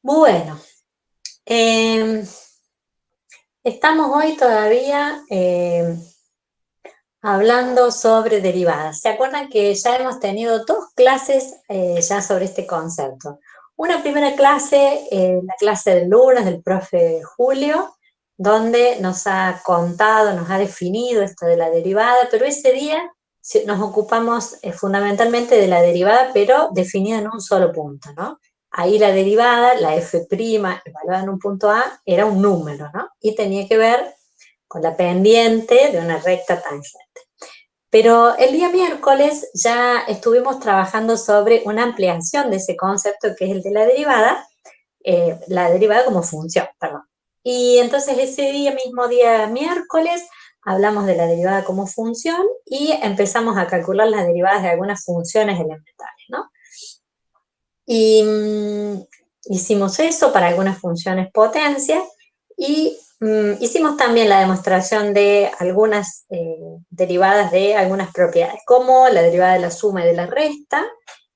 Bueno, eh, estamos hoy todavía hablando sobre derivadas. ¿Se acuerdan que ya hemos tenido dos clases ya sobre este concepto? Una primera clase, la clase del lunes del profe Julio, donde nos ha contado, nos ha definido esto de la derivada, pero ese día nos ocupamos fundamentalmente de la derivada, pero definida en un solo punto, ¿no? Ahí la derivada, la f', evaluada en un punto A, era un número, ¿no? Y tenía que ver con la pendiente de una recta tangente. Pero el día miércoles ya estuvimos trabajando sobre una ampliación de ese concepto que es el de la derivada como función, perdón. Y entonces ese mismo día miércoles, hablamos de la derivada como función y empezamos a calcular las derivadas de algunas funciones elementales, ¿no? Y hicimos eso para algunas funciones potencias y hicimos también la demostración de algunas derivadas de algunas propiedades, como la derivada de la suma y de la resta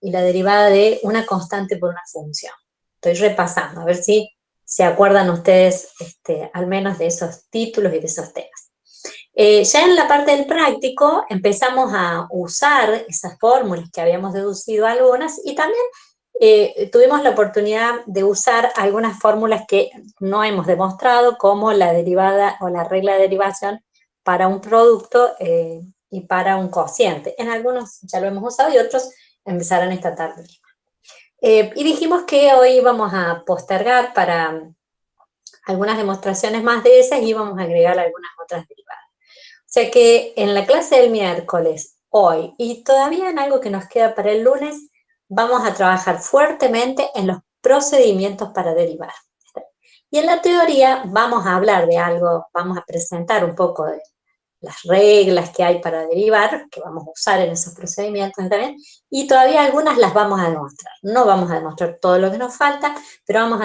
y la derivada de una constante por una función. Estoy repasando, a ver si se acuerdan ustedes al menos de esos títulos y de esos temas. Ya en la parte del práctico empezamos a usar esas fórmulas que habíamos deducido algunas y también tuvimos la oportunidad de usar algunas fórmulas que no hemos demostrado, como la derivada o la regla de derivación para un producto y para un cociente. En algunos ya lo hemos usado y otros empezarán esta tarde. Y dijimos que hoy íbamos a postergar para algunas demostraciones más de esas y íbamos a agregar algunas otras derivadas. O sea que en la clase del miércoles, hoy, y todavía en algo que nos queda para el lunes, vamos a trabajar fuertemente en los procedimientos para derivar. Y en la teoría vamos a hablar de algo, vamos a presentar un poco de las reglas que hay para derivar, que vamos a usar en esos procedimientos también, y todavía algunas las vamos a demostrar. No vamos a demostrar todo lo que nos falta, pero vamos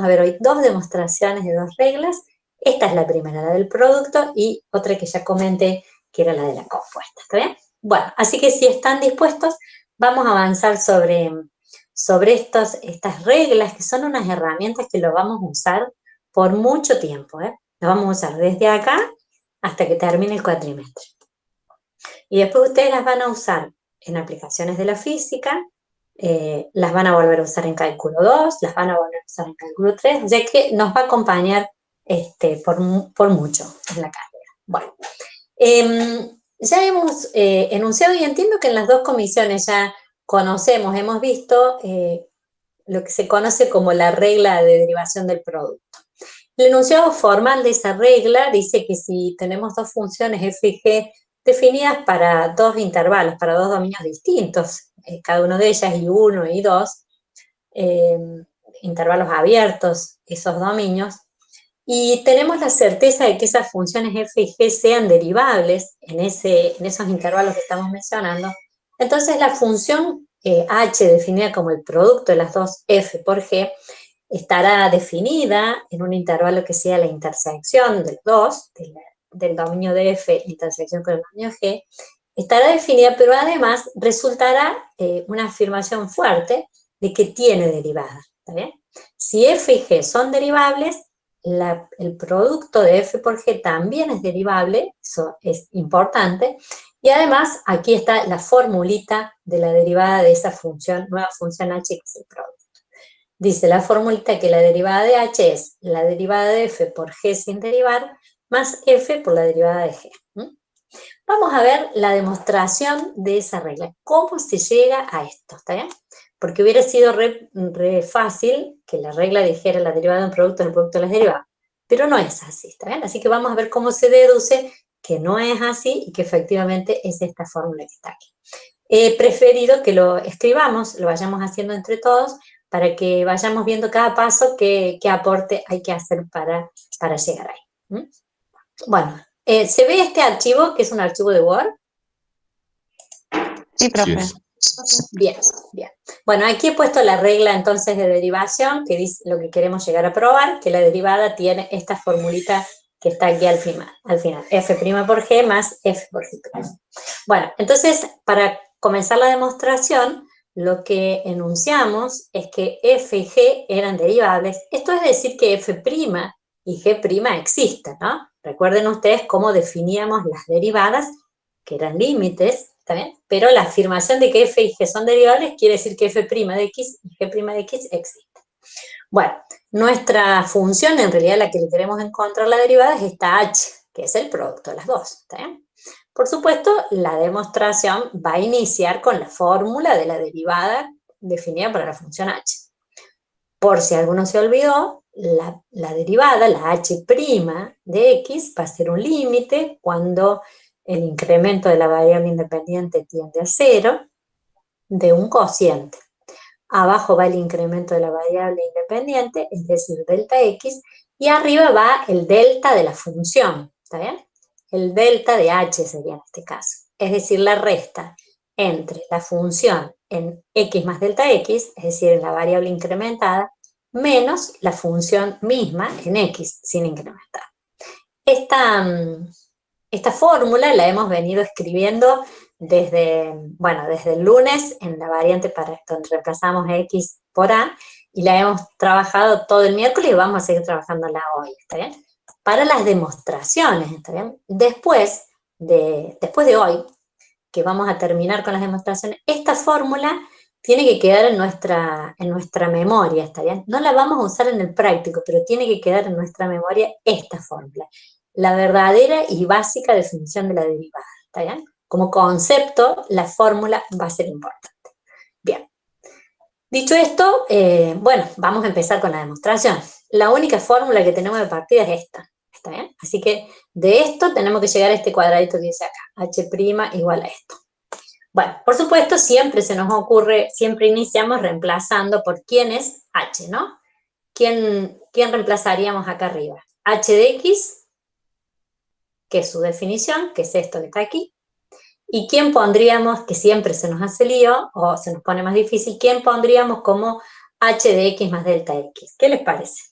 a ver hoy dos demostraciones de dos reglas. Esta es la primera, la del producto, y otra que ya comenté, que era la de la compuesta, ¿está bien? Bueno, así que si están dispuestos, vamos a avanzar sobre estas reglas, que son unas herramientas que lo vamos a usar por mucho tiempo, ¿eh? Lo vamos a usar desde acá hasta que termine el cuatrimestre. Y después ustedes las van a usar en aplicaciones de la física, las van a volver a usar en cálculo 2, las van a volver a usar en cálculo 3, ya que nos va a acompañar por mucho en la carrera. Bueno, ya hemos enunciado y entiendo que en las dos comisiones ya conocemos, hemos visto lo que se conoce como la regla de derivación del producto. El enunciado formal de esa regla dice que si tenemos dos funciones f y g definidas para dos intervalos, para dos dominios distintos, cada uno de ellas y1 y 2, intervalos abiertos, esos dominios, y tenemos la certeza de que esas funciones f y g sean derivables en esos intervalos que estamos mencionando, entonces la función h definida como el producto de las dos f por g estará definida en un intervalo que sea la intersección del 2, del dominio de f, intersección con el dominio g, estará definida, pero además resultará una afirmación fuerte de que tiene derivada, ¿está bien? Si f y g son derivables, el producto de f por g también es derivable, eso es importante, y además aquí está la formulita de la derivada de esa función, nueva función h, que es el producto. Dice la formulita que la derivada de h es la derivada de f por g sin derivar, más f por la derivada de g. Vamos a ver la demostración de esa regla. ¿Cómo se llega a esto? ¿Está bien? Porque hubiera sido re fácil que la regla dijera la derivada de un producto es el producto de las derivadas. Pero no es así, ¿está bien? Así que vamos a ver cómo se deduce que no es así y que efectivamente es esta fórmula que está aquí. He preferido que lo escribamos, lo vayamos haciendo entre todos, para que vayamos viendo cada paso qué aporte hay que hacer para llegar ahí. Bueno, ¿se ve este archivo, que es un archivo de Word? Sí, profe. Bien, bien. Bueno, aquí he puesto la regla entonces de derivación, que dice lo que queremos llegar a probar, que la derivada tiene esta formulita que está aquí al final, f' por g más f por g'. Bueno, entonces, para comenzar la demostración, lo que enunciamos es que f y g eran derivables. Esto es decir que f' y g' existen, ¿no? Recuerden ustedes cómo definíamos las derivadas, que eran límites, ¿está bien? Pero la afirmación de que f y g son derivables quiere decir que f' de x y g' de x existen. Bueno, nuestra función, en realidad la que le queremos encontrar la derivada, es esta h, que es el producto de las dos, ¿está bien? Por supuesto, la demostración va a iniciar con la fórmula de la derivada definida para la función h. Por si alguno se olvidó, la derivada, la h' de x, va a ser un límite cuando el incremento de la variable independiente tiende a 0 de un cociente. Abajo va el incremento de la variable independiente, es decir, delta x, y arriba va el delta de la función, ¿está bien? El delta de h sería en este caso, es decir, la resta entre la función en x más delta x, es decir, en la variable incrementada, menos la función misma en x sin incrementar. Esta fórmula la hemos venido escribiendo desde el lunes en la variante para donde reemplazamos x por a, y la hemos trabajado todo el miércoles y vamos a seguir trabajándola hoy, ¿está bien? Para las demostraciones, ¿está bien? Después de hoy, que vamos a terminar con las demostraciones, esta fórmula tiene que quedar en nuestra memoria, ¿está bien? No la vamos a usar en el práctico, pero tiene que quedar en nuestra memoria esta fórmula. La verdadera y básica definición de la derivada, ¿está bien? Como concepto, la fórmula va a ser importante. Bien. Dicho esto, vamos a empezar con la demostración. La única fórmula que tenemos de partida es esta, ¿está bien? Así que de esto tenemos que llegar a este cuadradito que dice acá, h' igual a esto. Bueno, por supuesto, siempre se nos ocurre, siempre iniciamos reemplazando por quién es h, ¿no? ¿Quién reemplazaríamos acá arriba? H de x, que es su definición, que es esto que está aquí. ¿Y quién pondríamos, que siempre se nos hace lío, o se nos pone más difícil, quién pondríamos como h de x más delta x? ¿Qué les parece?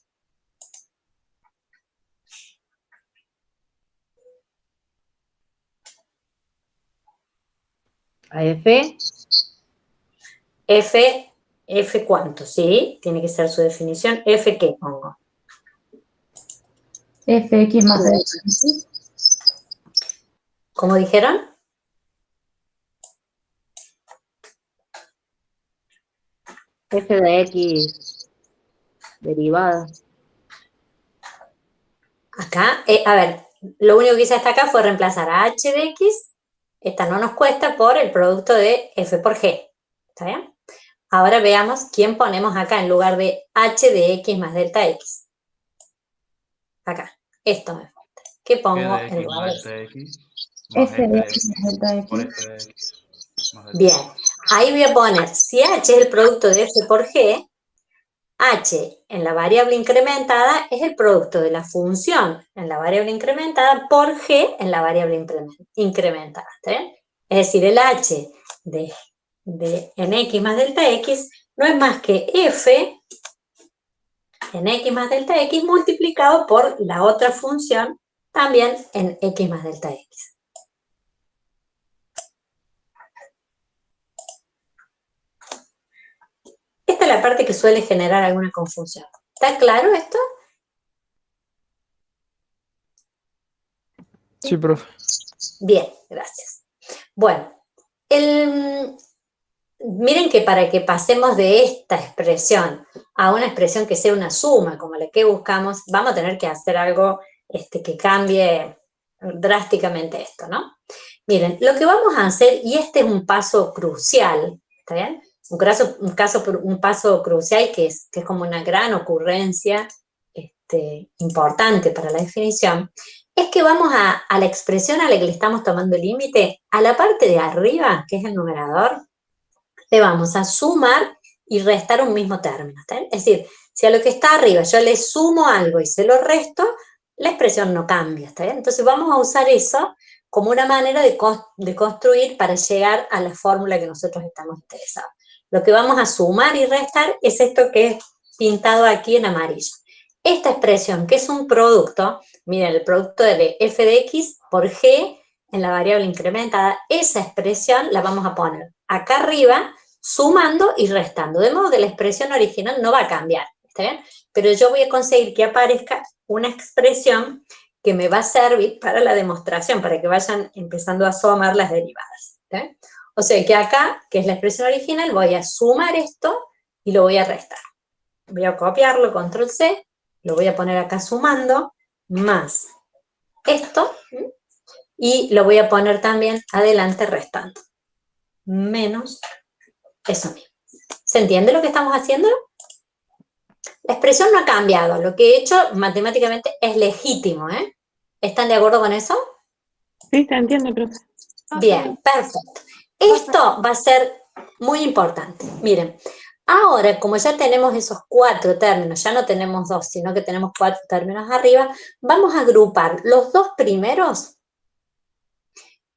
¿A F? F cuánto, ¿sí? Tiene que ser su definición. ¿F qué pongo? Fx más delta x. ¿Cómo dijeron? F de x derivada. Acá, a ver, lo único que hice hasta acá fue reemplazar a h de x, esta no nos cuesta, por el producto de f por g, ¿está bien? Ahora veamos quién ponemos acá en lugar de h de x más delta x. Acá, esto me falta. ¿Qué pongo en lugar de x? F de x más delta x. Por f de x. Bien, ahí voy a poner, si h es el producto de f por g, h en la variable incrementada es el producto de la función en la variable incrementada por g en la variable incrementada, ¿está bien? Es decir, el h en x más delta x no es más que f en x más delta x multiplicado por la otra función también en x más delta x. Esta es la parte que suele generar alguna confusión. ¿Está claro esto? Sí, profe. Bien, gracias. Bueno, miren que para que pasemos de esta expresión a una expresión que sea una suma, como la que buscamos, vamos a tener que hacer algo que cambie drásticamente esto, ¿no? Miren, lo que vamos a hacer, y este es un paso crucial, ¿está bien? Un paso crucial que es como una gran ocurrencia importante para la definición, es que vamos a la expresión a la que le estamos tomando el límite, a la parte de arriba, que es el numerador, le vamos a sumar y restar un mismo término, ¿está bien? Es decir, si a lo que está arriba yo le sumo algo y se lo resto, la expresión no cambia, ¿está bien? Entonces vamos a usar eso como una manera de construir para llegar a la fórmula que nosotros estamos interesados. Lo que vamos a sumar y restar es esto que es pintado aquí en amarillo. Esta expresión, que es un producto, miren, el producto de f de x por g en la variable incrementada, esa expresión la vamos a poner acá arriba sumando y restando, de modo que la expresión original no va a cambiar, ¿está bien? Pero yo voy a conseguir que aparezca una expresión que me va a servir para la demostración, para que vayan empezando a sumar las derivadas, ¿está bien? O sea que acá, que es la expresión original, voy a sumar esto y lo voy a restar. Voy a copiarlo, control C, lo voy a poner acá sumando, más esto, y lo voy a poner también adelante restando, menos eso mismo. ¿Se entiende lo que estamos haciendo? La expresión no ha cambiado, lo que he hecho matemáticamente es legítimo, ¿eh? ¿Están de acuerdo con eso? Sí, se entiende, profe. Bien, perfecto. Esto va a ser muy importante. Miren, ahora como ya tenemos esos 4 términos, ya no tenemos 2, sino que tenemos 4 términos arriba, vamos a agrupar los 2 primeros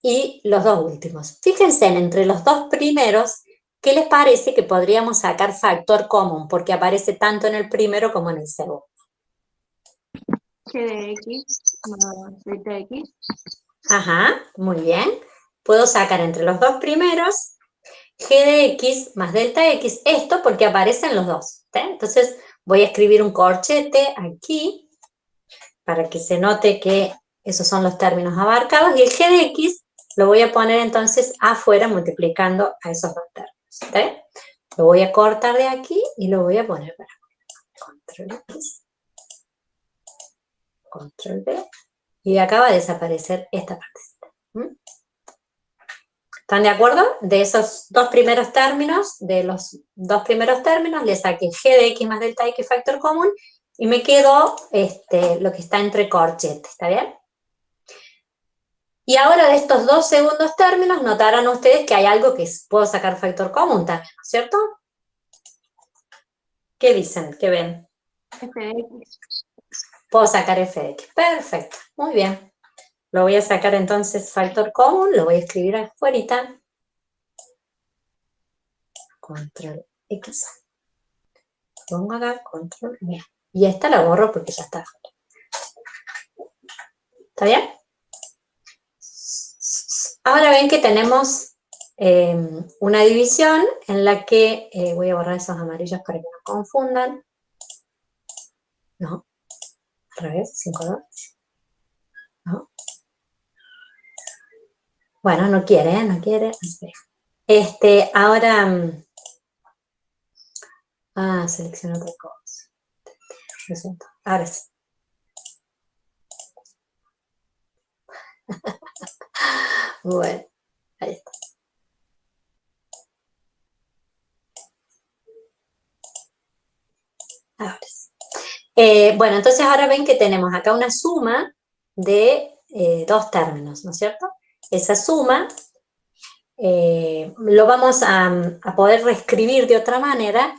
y los 2 últimos. Fíjense entre los 2 primeros, ¿qué les parece que podríamos sacar factor común? Porque aparece tanto en el primero como en el segundo. G de X más delta X. Ajá, muy bien. Puedo sacar entre los 2 primeros G de X más delta X, esto porque aparecen los 2. ¿Sí? Entonces voy a escribir un corchete aquí para que se note que esos son los términos abarcados y el G de X lo voy a poner entonces afuera multiplicando a esos 2 términos. ¿Sí? Lo voy a cortar de aquí y lo voy a poner para control X, control V, y acá va a desaparecer esta partecita. ¿Están de acuerdo? De esos 2 primeros términos, de los 2 primeros términos, le saqué G de X más delta X factor común y me quedó lo que está entre corchetes, ¿está bien? Y ahora de estos 2 segundos términos, notarán ustedes que hay algo que puedo sacar factor común también, ¿no es cierto? ¿Qué dicen? ¿Qué ven? F de X. Puedo sacar F de X. Perfecto, muy bien. Lo voy a sacar entonces factor común, lo voy a escribir afuera. Control X. Pongo acá, control V. Y esta la borro porque ya está. ¿Está bien? Ahora ven que tenemos una división en la que, voy a borrar esos amarillos para que no confundan. No, al revés, 5, 2. No. Bueno, no quiere, no quiere. Ahora, selecciono otra cosa. Ahora sí. Bueno, ahí está. Ahora sí. Bueno, entonces ahora ven que tenemos acá una suma de 2 términos, ¿no es cierto? Esa suma lo vamos a poder reescribir de otra manera.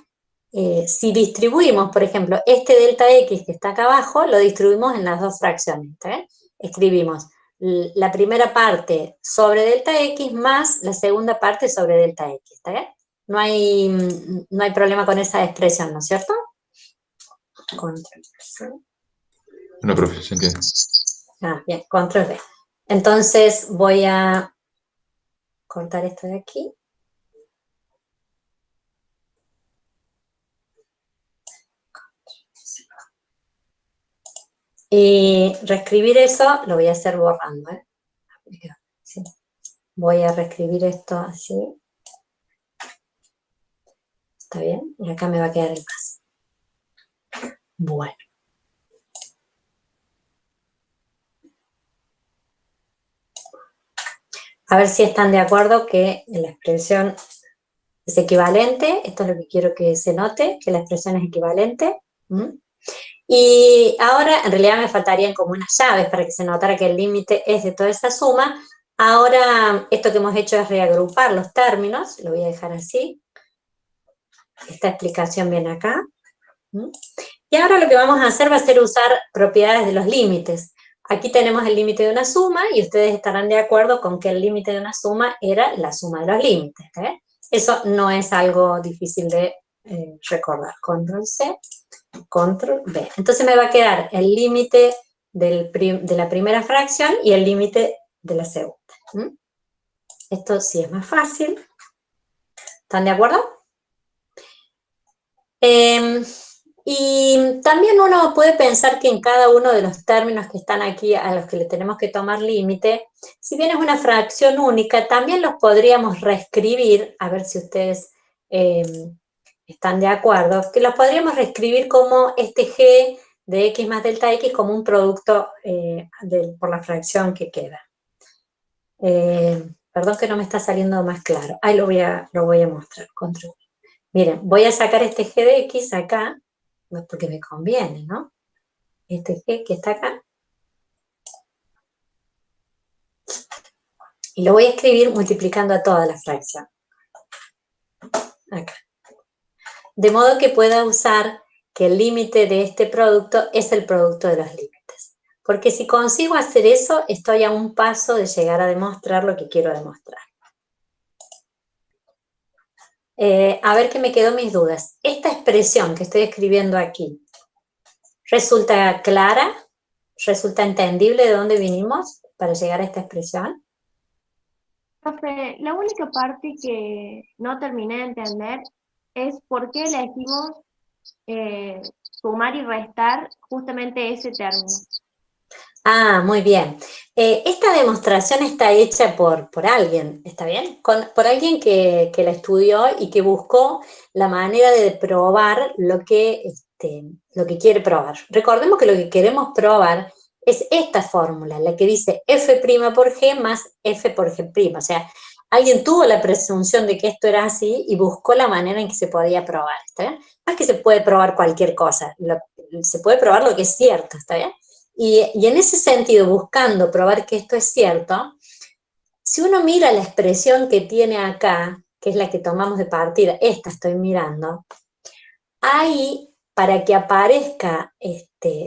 Si distribuimos, por ejemplo, este delta X que está acá abajo, lo distribuimos en las 2 fracciones, ¿está bien? Escribimos la primera parte sobre delta X más la segunda parte sobre delta X, ¿está bien? No hay problema con esa expresión, ¿no es cierto? Control C. No, profe, se entiende. Bien, control V. Entonces voy a cortar esto de aquí. Y reescribir eso lo voy a hacer borrando, ¿eh? Sí. Voy a reescribir esto así. ¿Está bien? Y acá me va a quedar el más. Bueno. A ver si están de acuerdo que la expresión es equivalente. Esto es lo que quiero que se note, que la expresión es equivalente. Y ahora, en realidad me faltarían como unas llaves para que se notara que el límite es de toda esa suma. Ahora, esto que hemos hecho es reagrupar los términos. Lo voy a dejar así. Esta explicación viene acá. Y ahora lo que vamos a hacer va a ser usar propiedades de los límites. Aquí tenemos el límite de una suma y ustedes estarán de acuerdo con que el límite de una suma era la suma de los límites. Eso no es algo difícil de recordar. Control C, control V. Entonces me va a quedar el límite de la primera fracción y el límite de la segunda. Esto sí es más fácil. ¿Están de acuerdo? Y también uno puede pensar que en cada uno de los términos que están aquí, a los que le tenemos que tomar límite, si bien es una fracción única, también los podríamos reescribir, a ver si ustedes están de acuerdo, que los podríamos reescribir como este G de X más delta X como un producto por la fracción que queda. Perdón que no me está saliendo más claro. Ahí lo voy a mostrar. Control. Miren, voy a sacar este G de X acá, porque me conviene, ¿no? Este G que está acá. Y lo voy a escribir multiplicando a toda la fracción. Acá. De modo que pueda usar que el límite de este producto es el producto de los límites. Porque si consigo hacer eso, estoy a un paso de llegar a demostrar lo que quiero demostrar. A ver qué me quedó mis dudas. Esta expresión que estoy escribiendo aquí, ¿resulta clara? ¿Resulta entendible de dónde vinimos para llegar a esta expresión? Profe, la única parte que no terminé de entender es por qué elegimos sumar y restar justamente ese término. Ah, muy bien. Esta demostración está hecha por alguien, ¿está bien? Por alguien que la estudió y que buscó la manera de probar lo que quiere probar. Recordemos que lo que queremos probar es esta fórmula, la que dice f' por g más f por g'. O sea, alguien tuvo la presunción de que esto era así y buscó la manera en que se podía probar, ¿está bien? No es que se puede probar cualquier cosa, se puede probar lo que es cierto, ¿está bien? Y en ese sentido, buscando probar que esto es cierto, si uno mira la expresión que tiene acá, que es la que tomamos de partida, esta estoy mirando, ahí, para que aparezca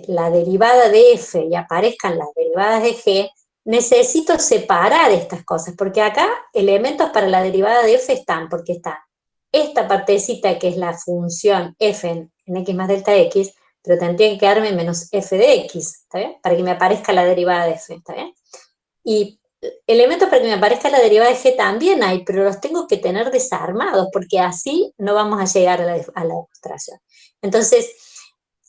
la derivada de f y aparezcan las derivadas de g, necesito separar estas cosas, porque acá elementos para la derivada de f están, porque está esta partecita que es la función f en x más delta x, pero tendría que quedarme menos f de x, ¿está bien? Para que me aparezca la derivada de f, ¿está bien? Y elementos para que me aparezca la derivada de g también hay, pero los tengo que tener desarmados, porque así no vamos a llegar a la demostración. Entonces,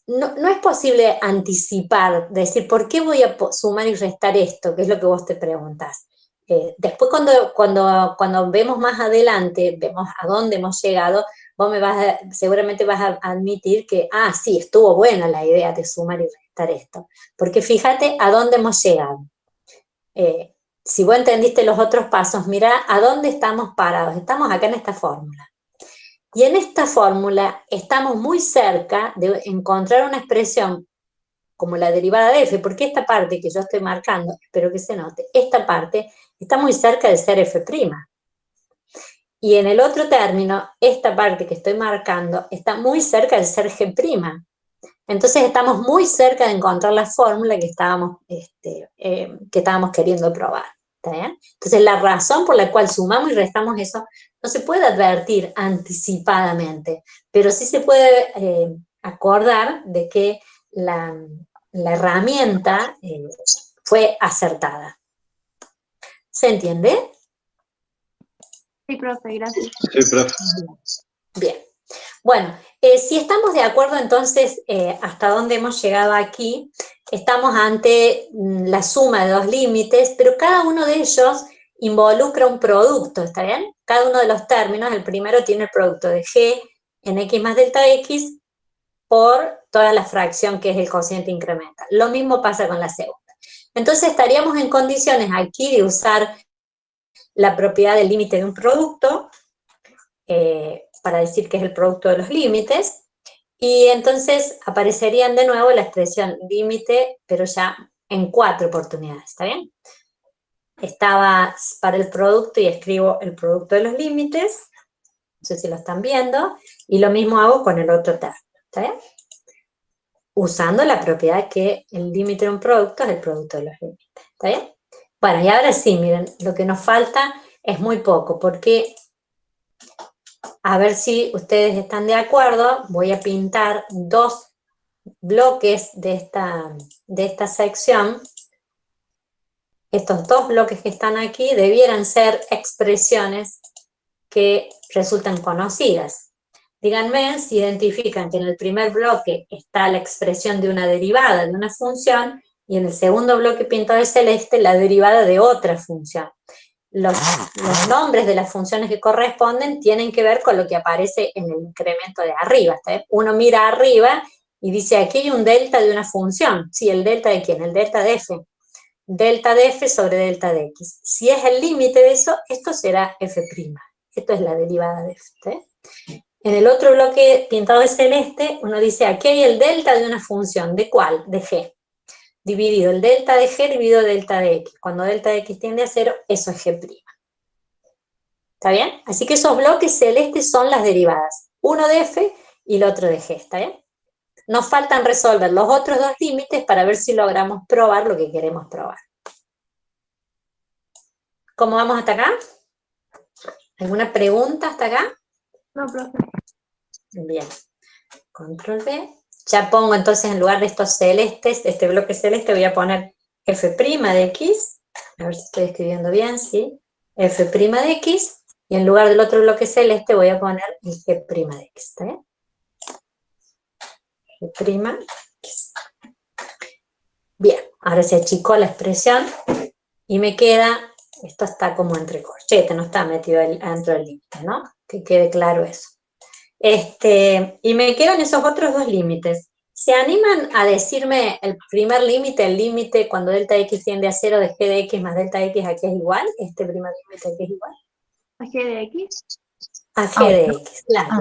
no es posible anticipar, decir, ¿por qué voy a sumar y restar esto? Que es lo que vos te preguntás. Después cuando vemos más adelante, vemos a dónde hemos llegado, vos seguramente vas a admitir que, sí, estuvo buena la idea de sumar y restar esto. Porque fíjate a dónde hemos llegado. Si vos entendiste los otros pasos, mirá a dónde estamos parados. Estamos acá en esta fórmula. Y en esta fórmula estamos muy cerca de encontrar una expresión como la derivada de f, porque esta parte que yo estoy marcando, espero que se note, esta parte está muy cerca de ser f'. Y en el otro término, esta parte que estoy marcando está muy cerca de ser g'. Entonces estamos muy cerca de encontrar la fórmula que estábamos queriendo probar. ¿Está bien? Entonces la razón por la cual sumamos y restamos eso no se puede advertir anticipadamente, pero sí se puede acordar de que la herramienta fue acertada. ¿Se entiende? Sí, profe, gracias. Sí, profe. Bien. Bueno, si estamos de acuerdo entonces hasta dónde hemos llegado aquí, estamos ante la suma de dos límites, pero cada uno de ellos involucra un producto, ¿está bien? Cada uno de los términos, el primero tiene el producto de g en x más delta x por toda la fracción que es el cociente incremental. Lo mismo pasa con la segunda. Entonces estaríamos en condiciones aquí de usar la propiedad del límite de un producto, para decir que es el producto de los límites, y entonces aparecerían de nuevo la expresión límite, pero ya en 4 oportunidades, ¿está bien? Estaba para el producto y escribo el producto de los límites, no sé si lo están viendo, y lo mismo hago con el otro término, ¿está bien? Usando la propiedad que el límite de un producto es el producto de los límites, ¿está bien? Bueno, y ahora sí, miren, lo que nos falta es muy poco, porque a ver si ustedes están de acuerdo, voy a pintar 2 bloques de esta sección. Estos 2 bloques que están aquí debieran ser expresiones que resultan conocidas. Díganme si identifican que en el primer bloque está la expresión de una derivada de una función y en el segundo bloque pintado de celeste la derivada de otra función. Los nombres de las funciones que corresponden tienen que ver con lo que aparece en el incremento de arriba. ¿Está bien? Uno mira arriba y dice, aquí hay un delta de una función. Sí, ¿el delta de quién? El delta de f. Delta de f sobre delta de x. Si es el límite de eso, esto será f'. Esto es la derivada de f. ¿Está bien? En el otro bloque pintado de celeste, uno dice, aquí hay el delta de una función. ¿De cuál? De g. Dividido el delta de g dividido delta de x. Cuando delta de x tiende a 0, eso es g'. ¿Está bien? Así que esos bloques celestes son las derivadas. Uno de f y el otro de g. ¿Está bien? Nos faltan resolver los otros dos límites para ver si logramos probar lo que queremos probar. ¿Cómo vamos hasta acá? ¿Alguna pregunta hasta acá? No, profe. Bien. Control V. Ya pongo entonces en lugar de estos celestes, de este bloque celeste, voy a poner f' de x. A ver si estoy escribiendo bien, ¿sí? F' de x. Y en lugar del otro bloque celeste voy a poner el g' de x. ¿Está bien? G'. Bien, ahora se achicó la expresión y me queda, esto está como entre corchetes, no está metido dentro del límite, ¿no? Que quede claro eso. Y me quedan esos otros dos límites. ¿Se animan a decirme el primer límite, el límite cuando delta x tiende a 0 de g de x más delta de x a qué es igual? Este primer límite a qué es igual. ¿A g de x? A g de x, claro.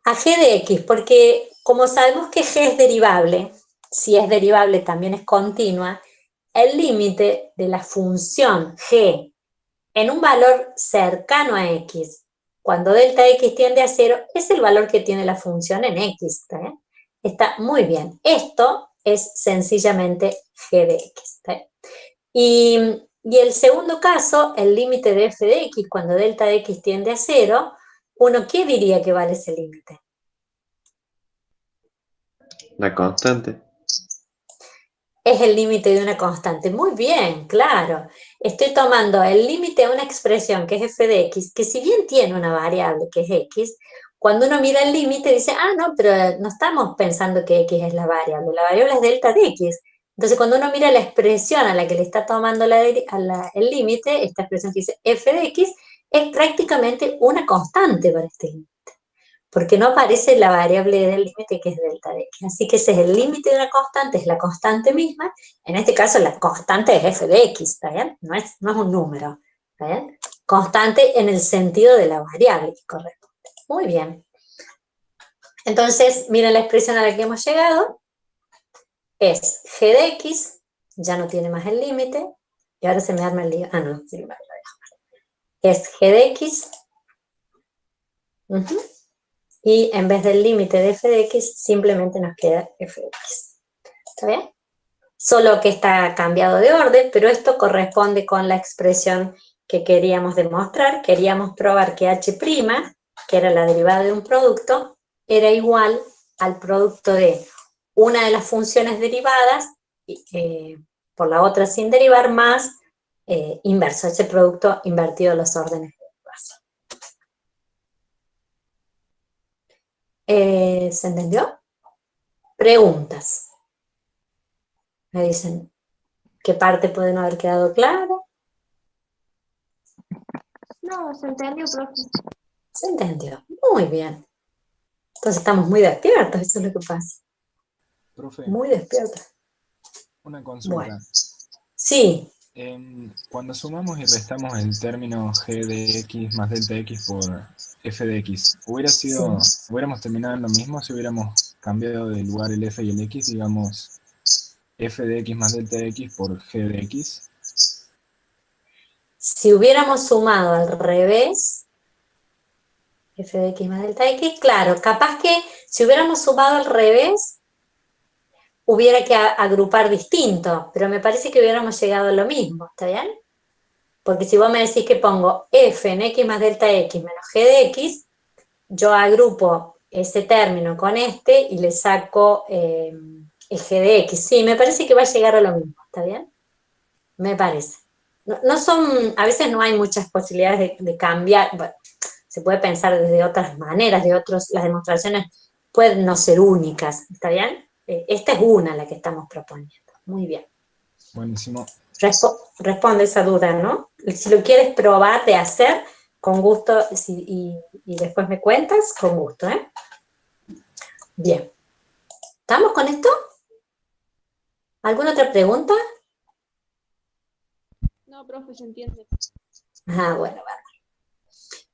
A g de x, porque como sabemos que g es derivable, si es derivable también es continua, el límite de la función g en un valor cercano a x, cuando delta x tiende a 0, es el valor que tiene la función en x. ¿Está bien? Está muy bien. Esto es sencillamente g de x. ¿Está bien? Y el segundo caso, el límite de f de x, cuando delta de x tiende a 0, ¿uno qué diría que vale ese límite? La constante. Es el límite de una constante. Muy bien, claro. Estoy tomando el límite de una expresión que es f de x, que si bien tiene una variable que es x, cuando uno mira el límite dice, ah, no, pero no estamos pensando que x es la variable es delta de x. Entonces, cuando uno mira la expresión a la que le está tomando el límite, esta expresión que dice f de x, es prácticamente una constante para este límite, porque no aparece la variable del límite que es delta de x. Así que ese es el límite de una constante, es la constante misma. En este caso la constante es f de x, ¿está bien? No es un número, ¿está bien? Constante en el sentido de la variable que corresponde. Muy bien. Entonces, miren la expresión a la que hemos llegado. Es g de x, ya no tiene más el límite, y ahora se me arma el lío. Ah, no, sí, vale, lo dejo. Es g de x. Y en vez del límite de f de x, simplemente nos queda f de x. ¿Está bien? Solo que está cambiado de orden, pero esto corresponde con la expresión que queríamos demostrar. Queríamos probar que h', que era la derivada de un producto, era igual al producto de una de las funciones derivadas por la otra sin derivar, más inverso, ese producto invertido en los órdenes de derivación. ¿Se entendió? Preguntas. Me dicen, ¿qué parte puede no haber quedado clara? No, se entendió, profe. Se entendió. Muy bien. Entonces estamos muy despiertos, eso es lo que pasa. Profe, Muy despiertos. una consulta. Bueno. Sí. Cuando sumamos y restamos el término g de x más delta x por f de x, ¿hubiéramos terminado en lo mismo si hubiéramos cambiado de lugar el f y el x, digamos, f de x más delta de x por g de x? Si hubiéramos sumado al revés, f de x más delta de x, claro, capaz que si hubiéramos sumado al revés, hubiera que agrupar distinto, pero me parece que hubiéramos llegado a lo mismo, ¿está bien? Porque si vos me decís que pongo f en x más delta x menos g de x, yo agrupo ese término con este y le saco el g de x. Sí, me parece que va a llegar a lo mismo, ¿está bien? Me parece. no son, a veces no hay muchas posibilidades de cambiar, bueno, se puede pensar desde otras maneras, las demostraciones pueden no ser únicas, ¿está bien? Esta es una la que estamos proponiendo, muy bien. Buenísimo. Responde esa duda, ¿no? Si lo quieres probar de hacer, con gusto, y después me cuentas, con gusto, ¿eh? Bien. ¿Estamos con esto? ¿Alguna otra pregunta? No, profe, se entiende. Ah, bueno, vale.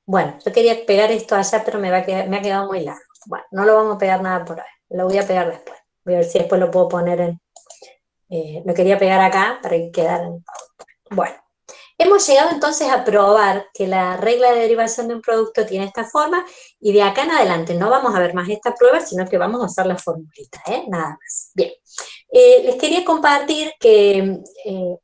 Bueno, yo quería pegar esto allá, pero me ha quedado muy largo. Bueno, no lo vamos a pegar nada por ahí. Lo voy a pegar después. Voy a ver si después lo puedo poner en... lo quería pegar acá para que quedara en... Bueno. Hemos llegado entonces a probar que la regla de derivación de un producto tiene esta forma y de acá en adelante no vamos a ver más esta prueba, sino que vamos a usar la formulita, nada más. Bien, les quería compartir que,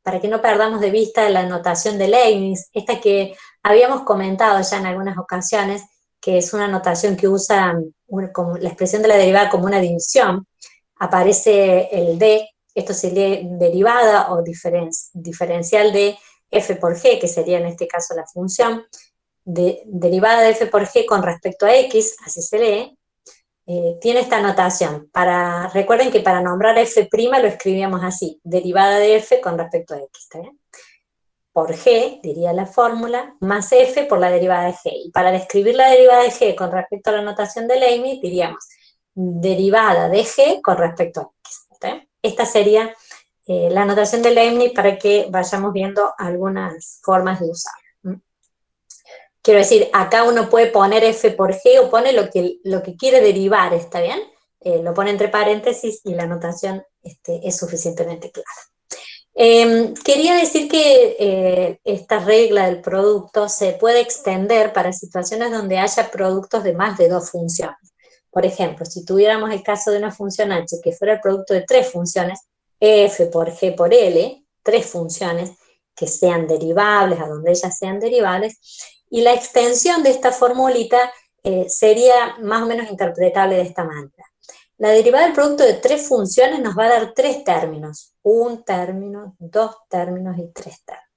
para que no perdamos de vista la notación de Leibniz, esta que habíamos comentado ya en algunas ocasiones, que es una notación que usa como la expresión de la derivada como una división, aparece el D, esto sería derivada o diferencial de f por g, que sería en este caso la función, derivada de f por g con respecto a x, así se lee, tiene esta notación. Recuerden que para nombrar f' lo escribíamos así, derivada de f con respecto a x, ¿está bien? Por g, diría la fórmula, más f por la derivada de g. Y para describir la derivada de g con respecto a la notación de Leibniz, diríamos derivada de g con respecto a x. ¿Está bien? Esta sería la notación de Leibniz para que vayamos viendo algunas formas de usarla. Quiero decir, acá uno puede poner f por g o pone lo que quiere derivar, ¿está bien? Lo pone entre paréntesis y la notación es suficientemente clara. Quería decir que esta regla del producto se puede extender para situaciones donde haya productos de más de dos funciones. Por ejemplo, si tuviéramos el caso de una función h que fuera el producto de tres funciones, f por g por l, tres funciones que sean derivables, a donde ellas sean derivables, y la extensión de esta formulita sería más o menos interpretable de esta manera. La derivada del producto de tres funciones nos va a dar tres términos, un término, dos términos y tres términos.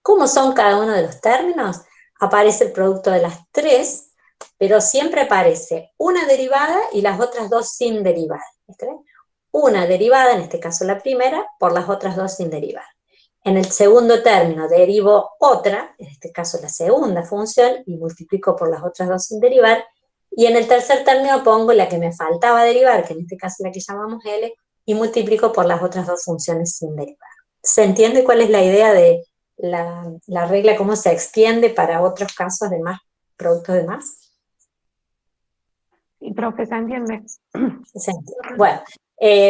¿Cómo son cada uno de los términos? Aparece el producto de las tres, pero siempre aparece una derivada y las otras dos sin derivar. Una derivada, en este caso la primera, por las otras dos sin derivar. En el segundo término derivo otra, en este caso la segunda función, y multiplico por las otras dos sin derivar, y en el tercer término pongo la que me faltaba derivar, que en este caso es la que llamamos L, y multiplico por las otras dos funciones sin derivar. ¿Se entiende cuál es la idea de la regla, cómo se extiende para otros casos de más, productos de más? Y profe, ¿se entiende? Bueno,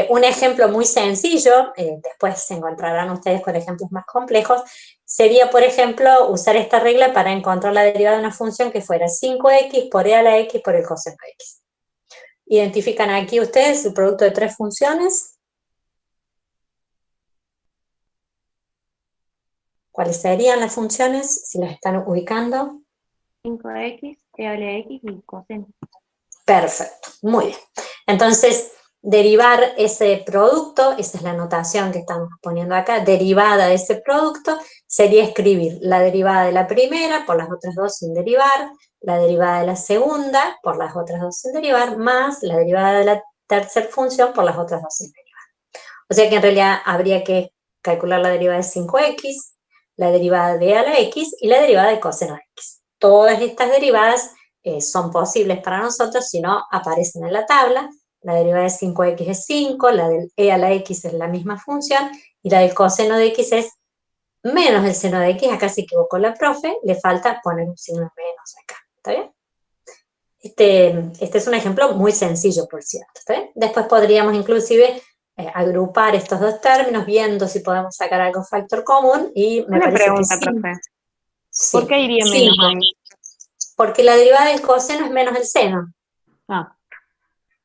un ejemplo muy sencillo, después se encontrarán ustedes con ejemplos más complejos, sería, por ejemplo, usar esta regla para encontrar la derivada de una función que fuera 5x por e a la x por el coseno de x. Identifican aquí ustedes el producto de tres funciones. ¿Cuáles serían las funciones, si las están ubicando? 5x, e a la x y coseno. Perfecto, muy bien. Entonces, derivar ese producto, esa es la notación que estamos poniendo acá, derivada de ese producto, sería escribir la derivada de la primera por las otras dos sin derivar, la derivada de la segunda por las otras dos sin derivar, más la derivada de la tercera función por las otras dos sin derivar. O sea que en realidad habría que calcular la derivada de 5x, la derivada de a la x y la derivada de coseno de x. Todas estas derivadas son posibles para nosotros, si no aparecen en la tabla. La derivada de 5x es 5, la del e a la x es la misma función, y la del coseno de x es menos el seno de x, acá se equivocó la profe, le falta poner un signo menos acá, ¿está bien? Este es un ejemplo muy sencillo, por cierto, ¿está bien? Después podríamos inclusive agrupar estos dos términos, viendo si podemos sacar algún factor común, y me Una parece pregunta, que sí. profe. Sí. ¿Por qué iría Sí, menos ahí? porque la derivada del coseno es menos el seno. Ah,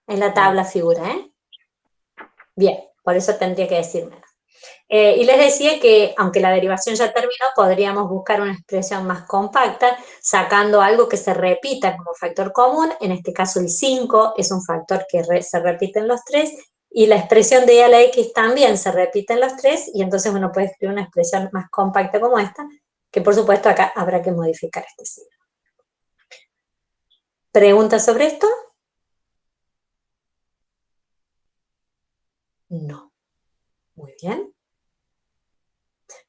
En la tabla figura, ¿eh? Bien, por eso tendría que decir menos. Y les decía que, aunque la derivación ya terminó, podríamos buscar una expresión más compacta, sacando algo que se repita como factor común. En este caso el 5 es un factor que se repite en los tres, Y la expresión de y a la x también se repite en los tres, y entonces uno puede escribir una expresión más compacta como esta, que por supuesto acá habrá que modificar este signo. ¿Preguntas sobre esto? No. Muy bien.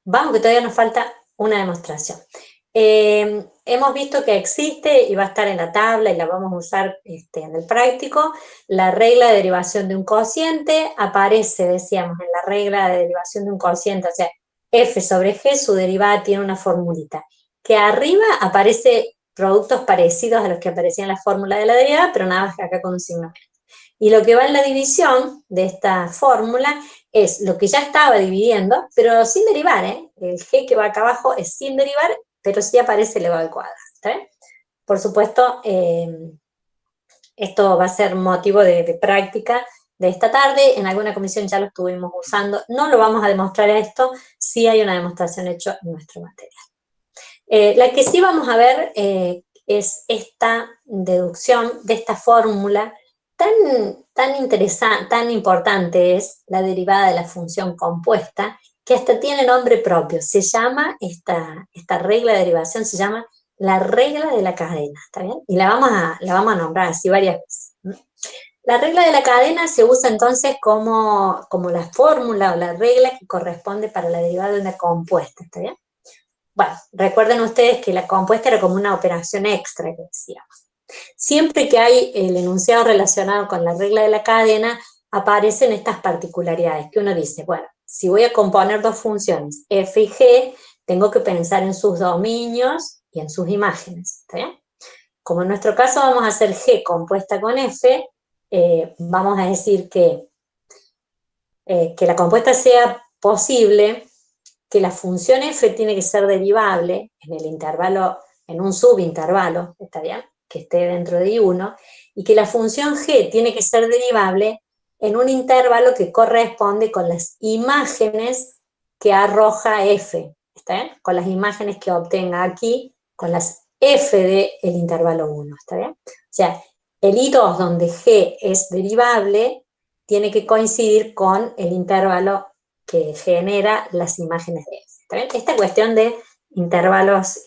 Vamos, que todavía nos falta una demostración. Hemos visto que existe y va a estar en la tabla y la vamos a usar en el práctico, la regla de derivación de un cociente. Aparece, decíamos, en la regla de derivación de un cociente, o sea, f sobre g, su derivada tiene una formulita, que arriba aparece productos parecidos a los que aparecían en la fórmula de la derivada, pero nada más que acá con un signo. Y lo que va en la división de esta fórmula es lo que ya estaba dividiendo, pero sin derivar, ¿eh? El g que va acá abajo es sin derivar, pero sí aparece elevado al cuadrado, ¿está bien? Por supuesto, esto va a ser motivo de práctica de esta tarde. En alguna comisión ya lo estuvimos usando. No lo vamos a demostrar esto, sí hay una demostración hecha en nuestro material. La que sí vamos a ver es esta deducción de esta fórmula. Tan interesante, tan importante es la derivada de la función compuesta, que hasta tiene nombre propio. Se llama, esta regla de derivación se llama la regla de la cadena, ¿está bien? Y la vamos a nombrar así varias veces. La regla de la cadena se usa entonces como la fórmula o la regla que corresponde para la derivada de una compuesta, ¿está bien? Bueno, recuerden ustedes que la compuesta era como una operación extra que decíamos. Siempre que hay el enunciado relacionado con la regla de la cadena, aparecen estas particularidades que uno dice, bueno, si voy a componer dos funciones, f y g, tengo que pensar en sus dominios y en sus imágenes, ¿está bien? Como en nuestro caso vamos a hacer g compuesta con f, vamos a decir que la compuesta sea posible, que la función f tiene que ser derivable en el intervalo, en un subintervalo, ¿está bien?, que esté dentro de I1, y que la función g tiene que ser derivable en un intervalo que corresponde con las imágenes que arroja f, ¿está bien?, con las imágenes que obtenga aquí, con las f del intervalo 1, ¿está bien? O sea, el I2 donde g es derivable tiene que coincidir con el intervalo que genera las imágenes de f, ¿está bien? Esta cuestión de intervalos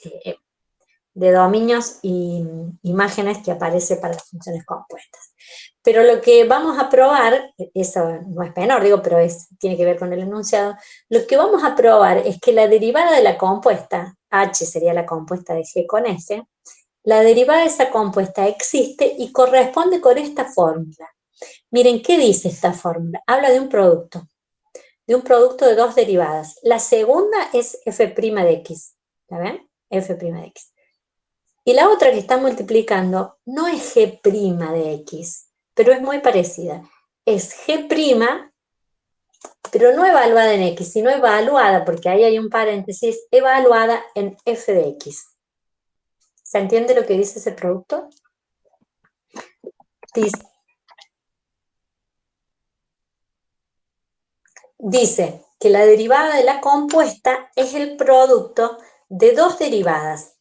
de dominios y imágenes que aparece para las funciones compuestas. Pero lo que vamos a probar, eso no es menor, digo, pero tiene que ver con el enunciado, lo que vamos a probar es que la derivada de la compuesta, h sería la compuesta de g con f, la derivada de esa compuesta existe y corresponde con esta fórmula. Miren, ¿qué dice esta fórmula? Habla de un producto de dos derivadas. La segunda es f' de x, ¿la ven? F' de x. Y la otra que está multiplicando no es g' de x, pero es muy parecida. Es g', pero no evaluada en x, sino evaluada, porque ahí hay un paréntesis, evaluada en f de x. ¿Se entiende lo que dice ese producto? Dice que la derivada de la compuesta es el producto de dos derivadas.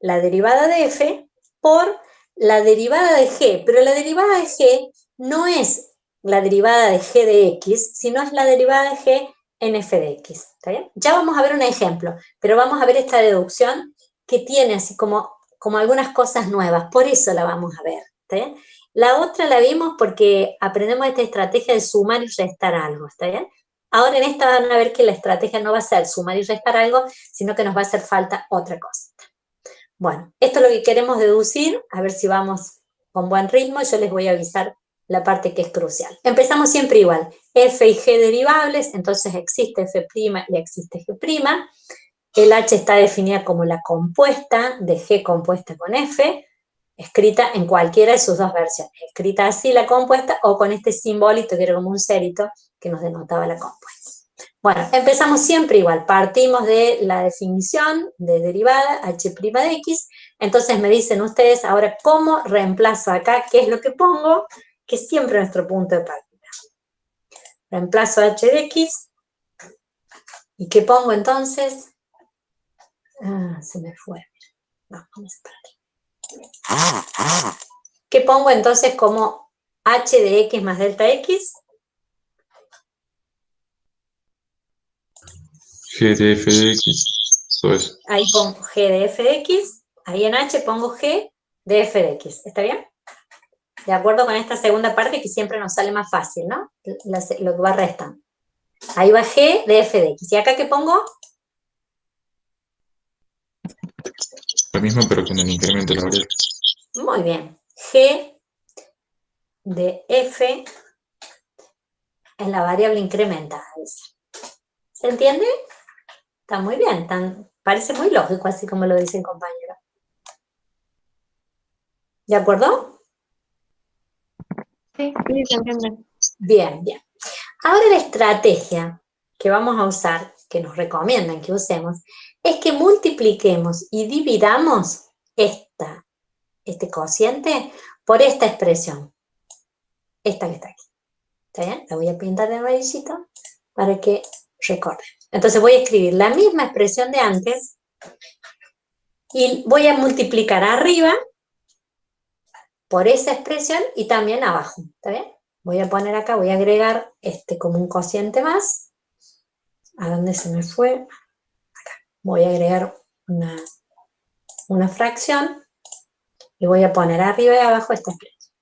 La derivada de f por la derivada de g, pero la derivada de g no es la derivada de g de x, sino es la derivada de g en f de x, ¿está bien? Ya vamos a ver un ejemplo, pero vamos a ver esta deducción que tiene así como algunas cosas nuevas, por eso la vamos a ver, ¿está bien? La otra la vimos porque aprendemos esta estrategia de sumar y restar algo, ¿está bien? Ahora en esta van a ver que la estrategia no va a ser sumar y restar algo, sino que nos va a hacer falta otra cosa. Bueno, esto es lo que queremos deducir, a ver si vamos con buen ritmo, yo les voy a avisar la parte que es crucial. Empezamos siempre igual, f y g derivables, entonces existe f' y existe g', el h está definida como la compuesta de g compuesta con f, escrita en cualquiera de sus dos versiones, escrita así la compuesta o con este simbolito que era como un cerito que nos denotaba la compuesta. Bueno, empezamos siempre igual, partimos de la definición de derivada h' de x, entonces me dicen ustedes ahora cómo reemplazo acá, qué es lo que pongo, que es siempre nuestro punto de partida. Reemplazo h de x, ¿y qué pongo entonces? Se me fue. No, vamos a parar. ¿Qué pongo entonces como h de x más delta x? G de f de x, todo eso. Ahí pongo G de f de x, ahí en H pongo G de f de x, ¿está bien? De acuerdo con esta segunda parte que siempre nos sale más fácil, ¿no? Lo que va restando. Ahí va G de f de x. ¿Y acá qué pongo? Lo mismo, pero con el incremento de la variable. Muy bien. G de f es la variable incrementada. ¿Se entiende? Está muy bien. Parece muy lógico, así como lo dice el compañero. ¿De acuerdo? Sí, Sí, se entiende. Bien, bien. Ahora la estrategia que vamos a usar, que nos recomiendan que usemos, es que multipliquemos y dividamos este cociente por esta expresión. Esta que está aquí. ¿Está bien? La voy a pintar de amarillito para que recorden. Entonces voy a escribir la misma expresión de antes y voy a multiplicar arriba por esa expresión y también abajo. ¿Está bien? Voy a poner acá, voy a agregar como un cociente más. ¿A dónde se me fue? Acá. Voy a agregar una fracción y voy a poner arriba y abajo esta expresión.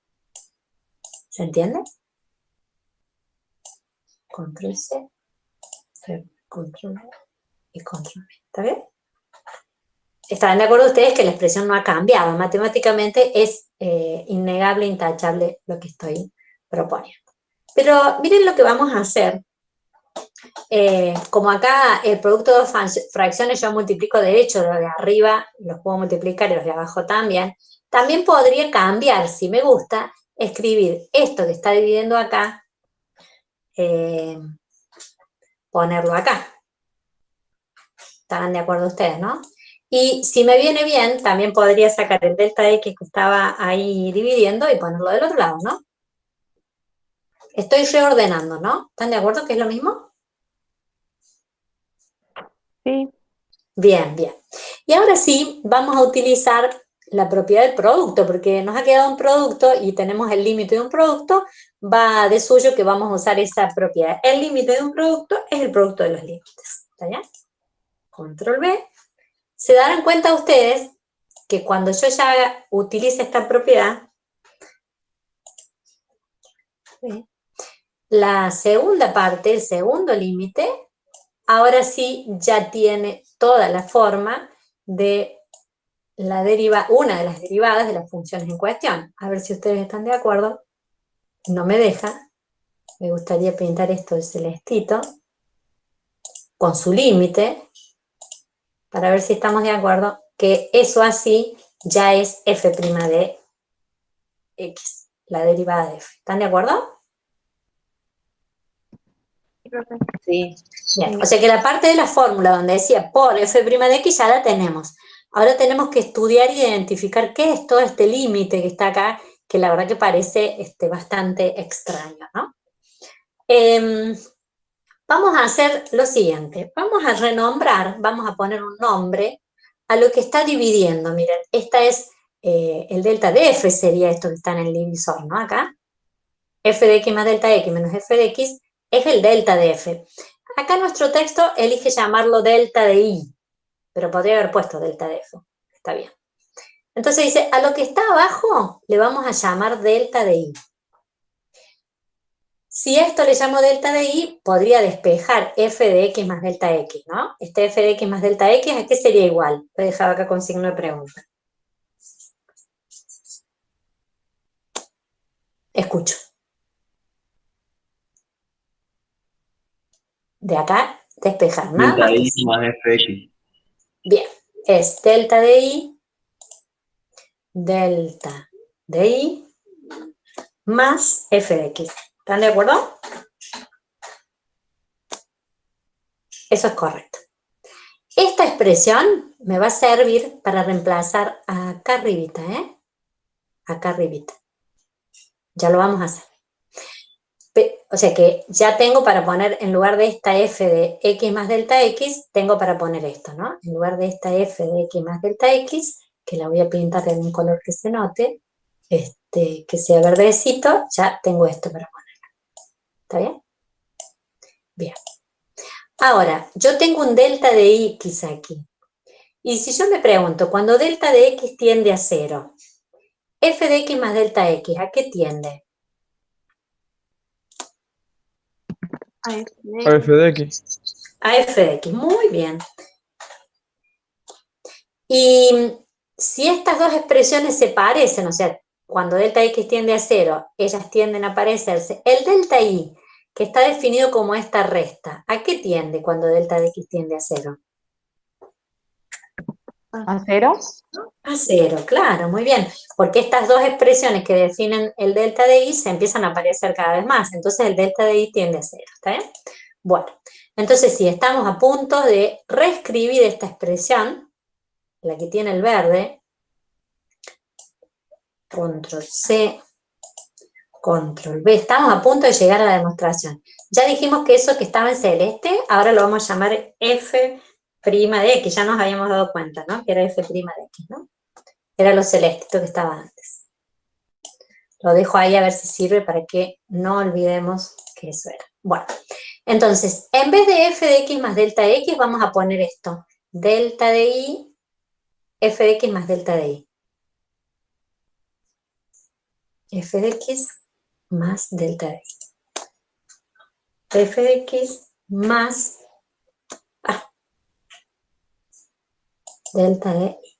¿Se entiende? Control C, Control V y Control V. ¿Está bien? ¿Estarán de acuerdo ustedes que la expresión no ha cambiado? Matemáticamente es innegable, intachable lo que estoy proponiendo. Pero miren lo que vamos a hacer. Como acá el producto de dos fracciones yo multiplico derecho, los de arriba los puedo multiplicar y los de abajo también podría cambiar, si me gusta, escribir esto que está dividiendo acá, ponerlo acá. ¿Estarán de acuerdo ustedes, no? Y si me viene bien, también podría sacar el delta X que estaba ahí dividiendo y ponerlo del otro lado, ¿no? Estoy reordenando, ¿no? ¿Están de acuerdo que es lo mismo? Sí. Bien, bien. Y ahora sí, vamos a utilizar la propiedad del producto, porque nos ha quedado un producto y tenemos el límite de un producto, va de suyo que vamos a usar esa propiedad. El límite de un producto es el producto de los límites. ¿Está bien? Control B. Se darán cuenta ustedes que cuando yo ya utilice esta propiedad, la segunda parte, el segundo límite, ahora sí ya tiene toda la forma de una de las derivadas de las funciones en cuestión. A ver si ustedes están de acuerdo. No me deja. Me gustaría pintar esto de celestito con su límite para ver si estamos de acuerdo que eso así ya es f' de x, la derivada de f. ¿Están de acuerdo? Sí. Bien, o sea que la parte de la fórmula donde decía por f' de x ya la tenemos. Ahora tenemos que estudiar y identificar qué es todo este límite que está acá, que la verdad que parece bastante extraño, ¿no? Vamos a hacer lo siguiente, vamos a renombrar, vamos a poner un nombre a lo que está dividiendo. Miren, esta es el delta de f, sería esto que está en el divisor, ¿no? Acá, f de x más delta x menos f de x es el delta de f. Acá nuestro texto elige llamarlo delta de y, pero podría haber puesto delta de f, está bien. Entonces dice, a lo que está abajo le vamos a llamar delta de y. Si esto le llamo delta de y, podría despejar f de x más delta x, ¿no? Este f de x más delta x, ¿a qué sería igual? Lo he dejado acá con signo de pregunta. Escucho. De acá, despejar, nada Delta más. de y más f de x. Bien, es delta de y más f de x. ¿Están de acuerdo? Eso es correcto. Esta expresión me va a servir para reemplazar acá arribita, ¿eh? Acá arribita. Ya lo vamos a hacer. O sea que ya tengo para poner, en lugar de esta f de x más delta x, tengo para poner esto, ¿no? En lugar de esta f de x más delta x, que la voy a pintar en un color que se note, que sea verdecito, ya tengo esto para poner. ¿Está bien? Bien. Ahora, yo tengo un delta de x aquí. Y si yo me pregunto, cuando delta de x tiende a 0, f de x más delta x, ¿a qué tiende? A F de A X. f de x. A f de x, muy bien. Y si estas dos expresiones se parecen, o sea, cuando delta x tiende a 0, ellas tienden a parecerse, el delta y, que está definido como esta resta, ¿a qué tiende cuando delta de x tiende a 0? ¿A cero? A 0, claro, muy bien, porque estas dos expresiones que definen el delta de y se empiezan a parecer cada vez más, entonces el delta de y tiende a 0, ¿está bien? Bueno, entonces sí, estamos a punto de reescribir esta expresión, la que tiene el verde, control C, control B, estamos a punto de llegar a la demostración. Ya dijimos que eso que estaba en celeste, ahora lo vamos a llamar f' de x, ya nos habíamos dado cuenta, ¿no? Que era f' de x, ¿no? Era lo celestito que estaba antes. Lo dejo ahí a ver si sirve para que no olvidemos que eso era. Bueno, entonces, en vez de f de x más delta de x, vamos a poner esto. Delta de y, f de x más delta de y. F de x más delta de y. F de x más delta de y.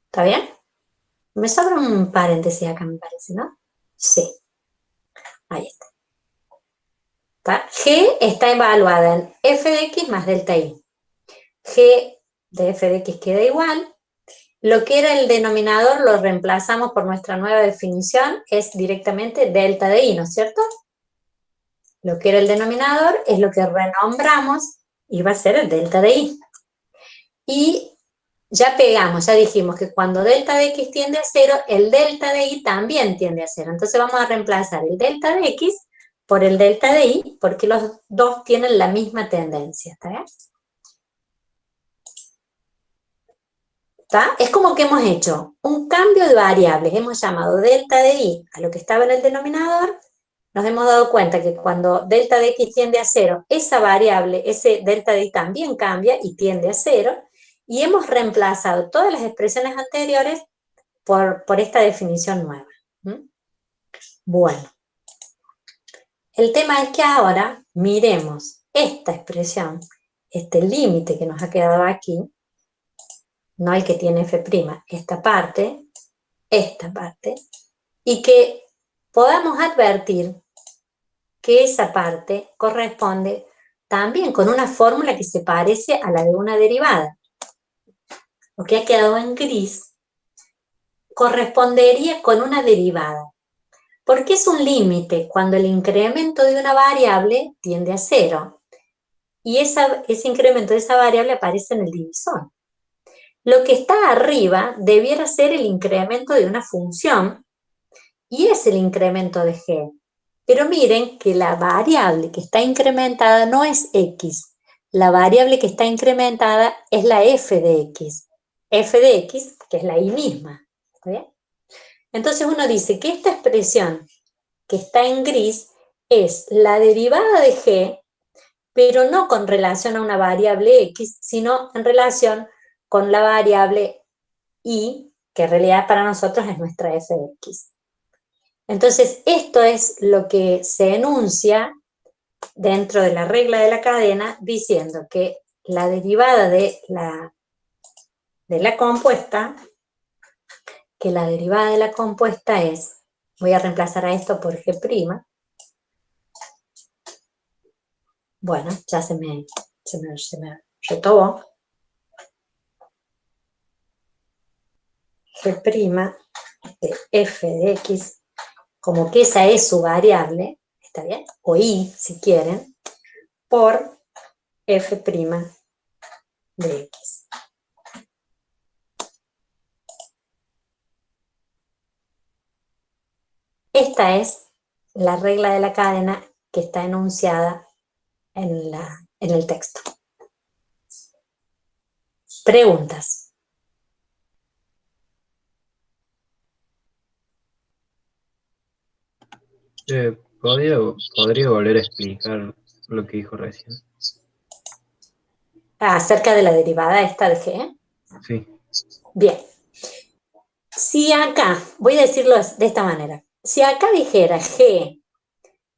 ¿Está bien? Me sobra un paréntesis acá, me parece, ¿no? Sí. Ahí está. G está evaluada en f de x más delta y. G de f de x queda igual. Lo que era el denominador lo reemplazamos por nuestra nueva definición, es directamente delta de y, ¿no es cierto? Lo que era el denominador es lo que renombramos y va a ser el delta de y. Y ya pegamos, ya dijimos que cuando delta de x tiende a 0, el delta de y también tiende a 0. Entonces vamos a reemplazar el delta de x por el delta de y, porque los dos tienen la misma tendencia, ¿está bien? ¿Está? Es como que hemos hecho un cambio de variables, hemos llamado delta de y a lo que estaba en el denominador, nos hemos dado cuenta que cuando delta de x tiende a 0, esa variable, ese delta de y también cambia y tiende a 0, y hemos reemplazado todas las expresiones anteriores por esta definición nueva. ¿Mm? Bueno, el tema es que ahora miremos esta expresión, este límite que nos ha quedado aquí, no el que tiene f', esta parte, y que podamos advertir que esa parte corresponde también con una fórmula que se parece a la de una derivada. Lo que ha quedado en gris correspondería con una derivada. Porque es un límite cuando el incremento de una variable tiende a 0. Y ese incremento de esa variable aparece en el divisor. Lo que está arriba debiera ser el incremento de una función, y es el incremento de g. Pero miren que la variable que está incrementada no es x. La variable que está incrementada es la f de x. F de x, que es la y misma. ¿Está bien? Entonces uno dice que esta expresión que está en gris es la derivada de g, pero no con relación a una variable x, sino en relación con la variable y, que en realidad para nosotros es nuestra f de x. Entonces, esto es lo que se enuncia dentro de la regla de la cadena, diciendo que la derivada de la compuesta, es, voy a reemplazar a esto por g', bueno, ya se me retobó, g' de f de x, como que esa es su variable, ¿está bien? O y, si quieren, por f' de x. Esta es la regla de la cadena que está enunciada en el texto. Preguntas. ¿Podría volver a explicar lo que dijo recién. Acerca de la derivada esta de g. Sí. Bien. Si acá, voy a decirlo de esta manera, si acá dijera g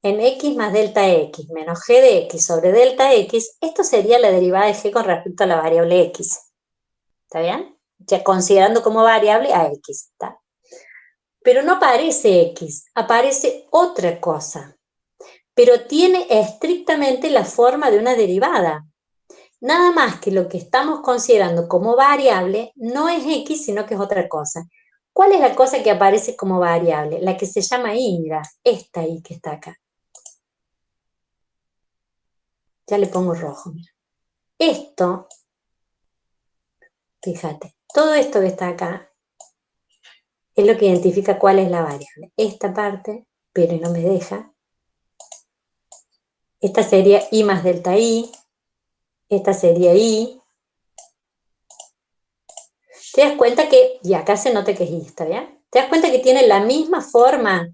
en x más delta x menos g de x sobre delta x, esto sería la derivada de g con respecto a la variable x. ¿Está bien? Ya considerando como variable a x. ¿Está? Pero no aparece x, aparece otra cosa. Pero tiene estrictamente la forma de una derivada. Nada más que lo que estamos considerando como variable no es x, sino que es otra cosa. ¿Cuál es la cosa que aparece como variable? La que se llama y, mira, esta y que está acá. Ya le pongo rojo, mira. Esto, fíjate, todo esto que está acá es lo que identifica cuál es la variable. Esta parte, pero no me deja. Esta sería y más delta y. Esta sería y. ¿Te das cuenta que, y acá se nota que es y, ¿está bien? ¿Te das cuenta que tiene la misma forma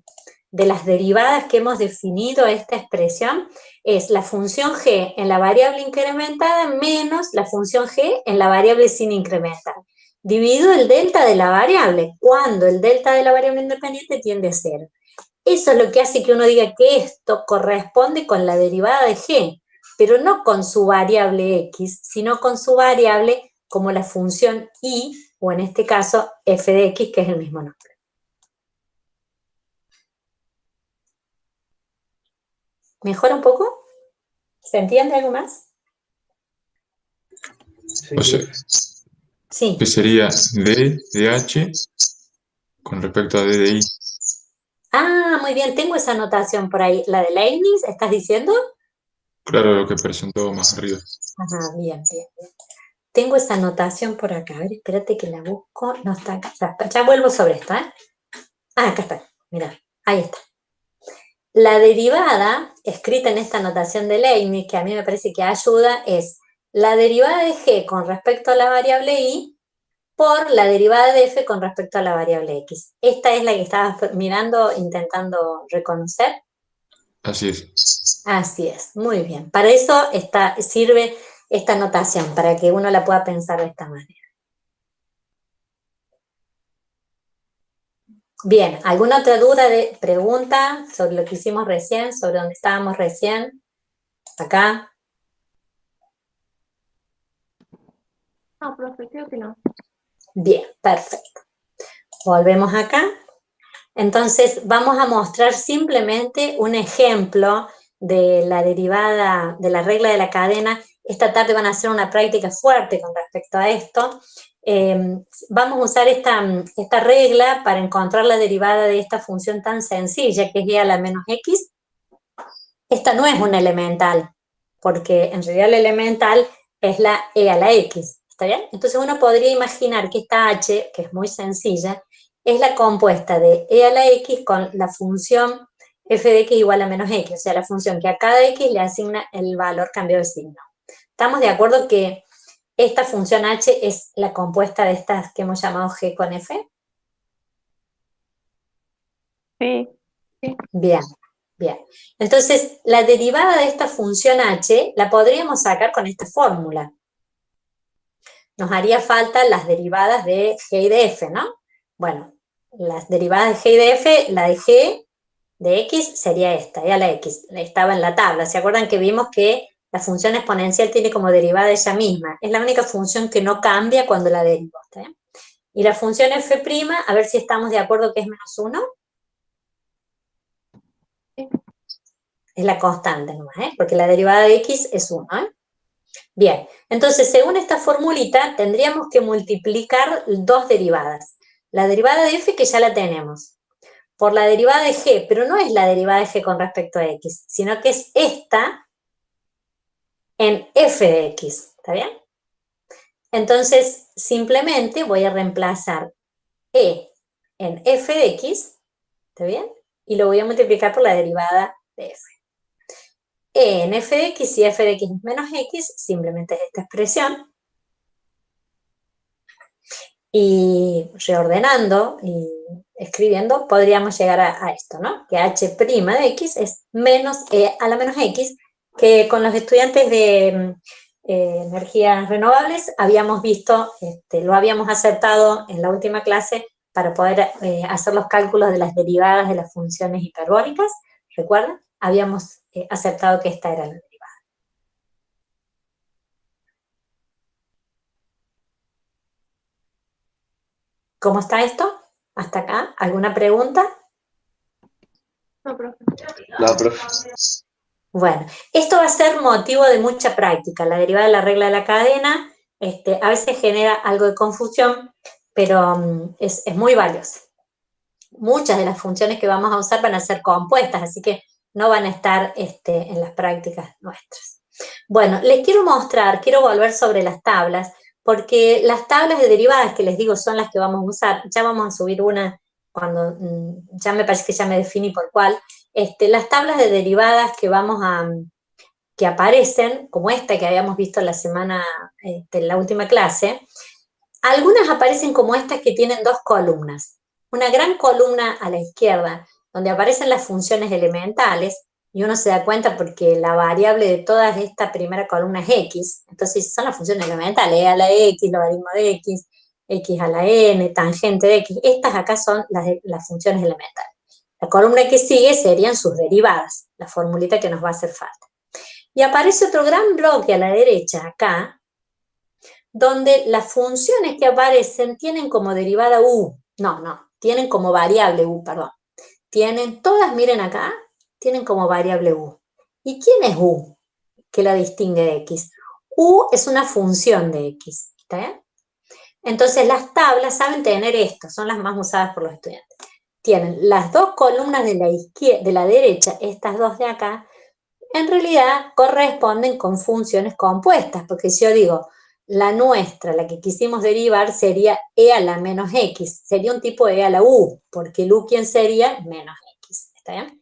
de las derivadas que hemos definido esta expresión? Es la función g en la variable incrementada menos la función g en la variable sin incrementar. Dividido el delta de la variable, cuando el delta de la variable independiente tiende a 0. Eso es lo que hace que uno diga que esto corresponde con la derivada de g, pero no con su variable x, sino con su variable como la función y, o en este caso, f de x, que es el mismo nombre. ¿Mejora un poco? ¿Se entiende algo más? O sea, Sí. que sería D de H con respecto a D de I. Ah, muy bien, tengo esa anotación por ahí. ¿La de Leibniz, estás diciendo? Claro, lo que presentó más arriba. Ajá, bien, bien, bien. Tengo esa anotación por acá. A ver, espérate que la busco. No está acá. Ya vuelvo sobre esto, ¿eh? Ah, acá está. Mirá, ahí está. La derivada, escrita en esta anotación de Leibniz, que a mí me parece que ayuda, es la derivada de g con respecto a la variable y por la derivada de f con respecto a la variable x. Esta es la que estabas mirando, intentando reconocer. Así es. Así es, muy bien. Para eso sirve esta notación, para que uno la pueda pensar de esta manera. Bien, ¿alguna otra duda, pregunta sobre lo que hicimos recién, sobre dónde estábamos recién? Acá. No, profe, creo que no. Bien, perfecto. Volvemos acá. Entonces, vamos a mostrar simplemente un ejemplo de la derivada de la regla de la cadena. Esta tarde van a hacer una práctica fuerte con respecto a esto. Vamos a usar esta regla para encontrar la derivada de esta función tan sencilla que es y a la menos x. Esta no es una elemental, porque en realidad la elemental es la e a la x, ¿está bien? Entonces uno podría imaginar que esta h, que es muy sencilla, es la compuesta de e a la x con la función f de x igual a menos x, o sea, la función que a cada x le asigna el valor cambio de signo. ¿Estamos de acuerdo que esta función h es la compuesta de estas que hemos llamado g con f? Sí. Bien, bien. Entonces, la derivada de esta función h la podríamos sacar con esta fórmula. Nos haría falta las derivadas de g y de f, ¿no? Bueno, las derivadas de g y de f, la de g de x sería esta, ya la x, estaba en la tabla. ¿Se acuerdan que vimos que la función exponencial tiene como derivada ella misma? Es la única función que no cambia cuando la derivo, ¿está bien? Y la función f', a ver si estamos de acuerdo que es menos 1. Es la constante nomás, ¿eh? Porque la derivada de x es 1, ¿eh? Bien, entonces según esta formulita tendríamos que multiplicar dos derivadas. La derivada de f que ya la tenemos, por la derivada de g, pero no es la derivada de g con respecto a x, sino que es esta en f de x, ¿está bien? Entonces simplemente voy a reemplazar e en f de x, ¿está bien? Y lo voy a multiplicar por la derivada de f. E en f de x y f de x menos x, simplemente es esta expresión. Y reordenando y escribiendo, podríamos llegar a esto, ¿no? Que h' de x es menos e a la menos x, que con los estudiantes de energías renovables habíamos visto, lo habíamos aceptado en la última clase para poder hacer los cálculos de las derivadas de las funciones hiperbólicas. ¿Recuerdan? Habíamos aceptado que esta era la derivada. ¿Cómo está esto? ¿Hasta acá? ¿Alguna pregunta? No, profe. No, profe. Bueno, esto va a ser motivo de mucha práctica. La derivada de la regla de la cadena a veces genera algo de confusión, pero es muy valiosa. Muchas de las funciones que vamos a usar van a ser compuestas, así que no van a estar en las prácticas nuestras. Bueno, les quiero mostrar, quiero volver sobre las tablas, porque las tablas de derivadas que les digo son las que vamos a usar. Ya vamos a subir una cuando ya me parece que ya me definí por cuál. Las tablas de derivadas que aparecen, como esta que habíamos visto la semana, en la última clase, algunas aparecen como estas que tienen dos columnas. Una gran columna a la izquierda, donde aparecen las funciones elementales, y uno se da cuenta porque la variable de toda esta primera columna es x, entonces son las funciones elementales, e a la x, logaritmo de x, x a la n, tangente de x, estas acá son las funciones elementales. La columna que sigue serían sus derivadas, la formulita que nos va a hacer falta. Y aparece otro gran bloque a la derecha, acá, donde las funciones que aparecen tienen como derivada u, tienen como variable u, perdón. Tienen, todas, miren acá, tienen como variable u. ¿Y quién es u que la distingue de x? U es una función de x, ¿está bien? Entonces las tablas saben tener esto, son las más usadas por los estudiantes. Tienen las dos columnas de la izquierda, de la derecha, estas dos de acá, en realidad corresponden con funciones compuestas, porque si yo digo, la nuestra, la que quisimos derivar, sería e a la menos x, sería un tipo e a la u, porque el u, ¿quién sería? Menos x, ¿está bien?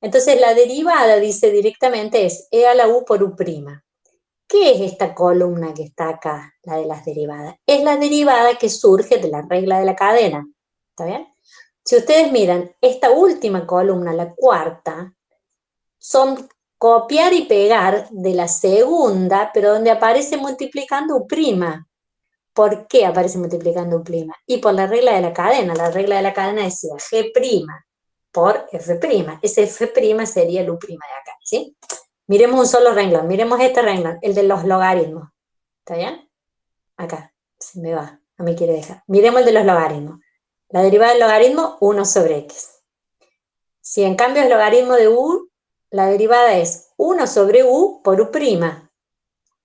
Entonces la derivada, dice directamente, es e a la u por u'. ¿Qué es esta columna que está acá, la de las derivadas? Es la derivada que surge de la regla de la cadena, ¿está bien? Si ustedes miran, esta última columna, la cuarta, son copiar y pegar de la segunda, pero donde aparece multiplicando u'. ¿Por qué aparece multiplicando u'? Y por la regla de la cadena. La regla de la cadena decía g' por f'. Ese f' sería el u' de acá, ¿sí? Miremos un solo renglón, miremos este renglón, el de los logaritmos. ¿Está bien? Acá, se me va, no me quiere dejar. Miremos el de los logaritmos. La derivada del logaritmo, 1 sobre x. Si en cambio es logaritmo de u, la derivada es 1 sobre u por u'.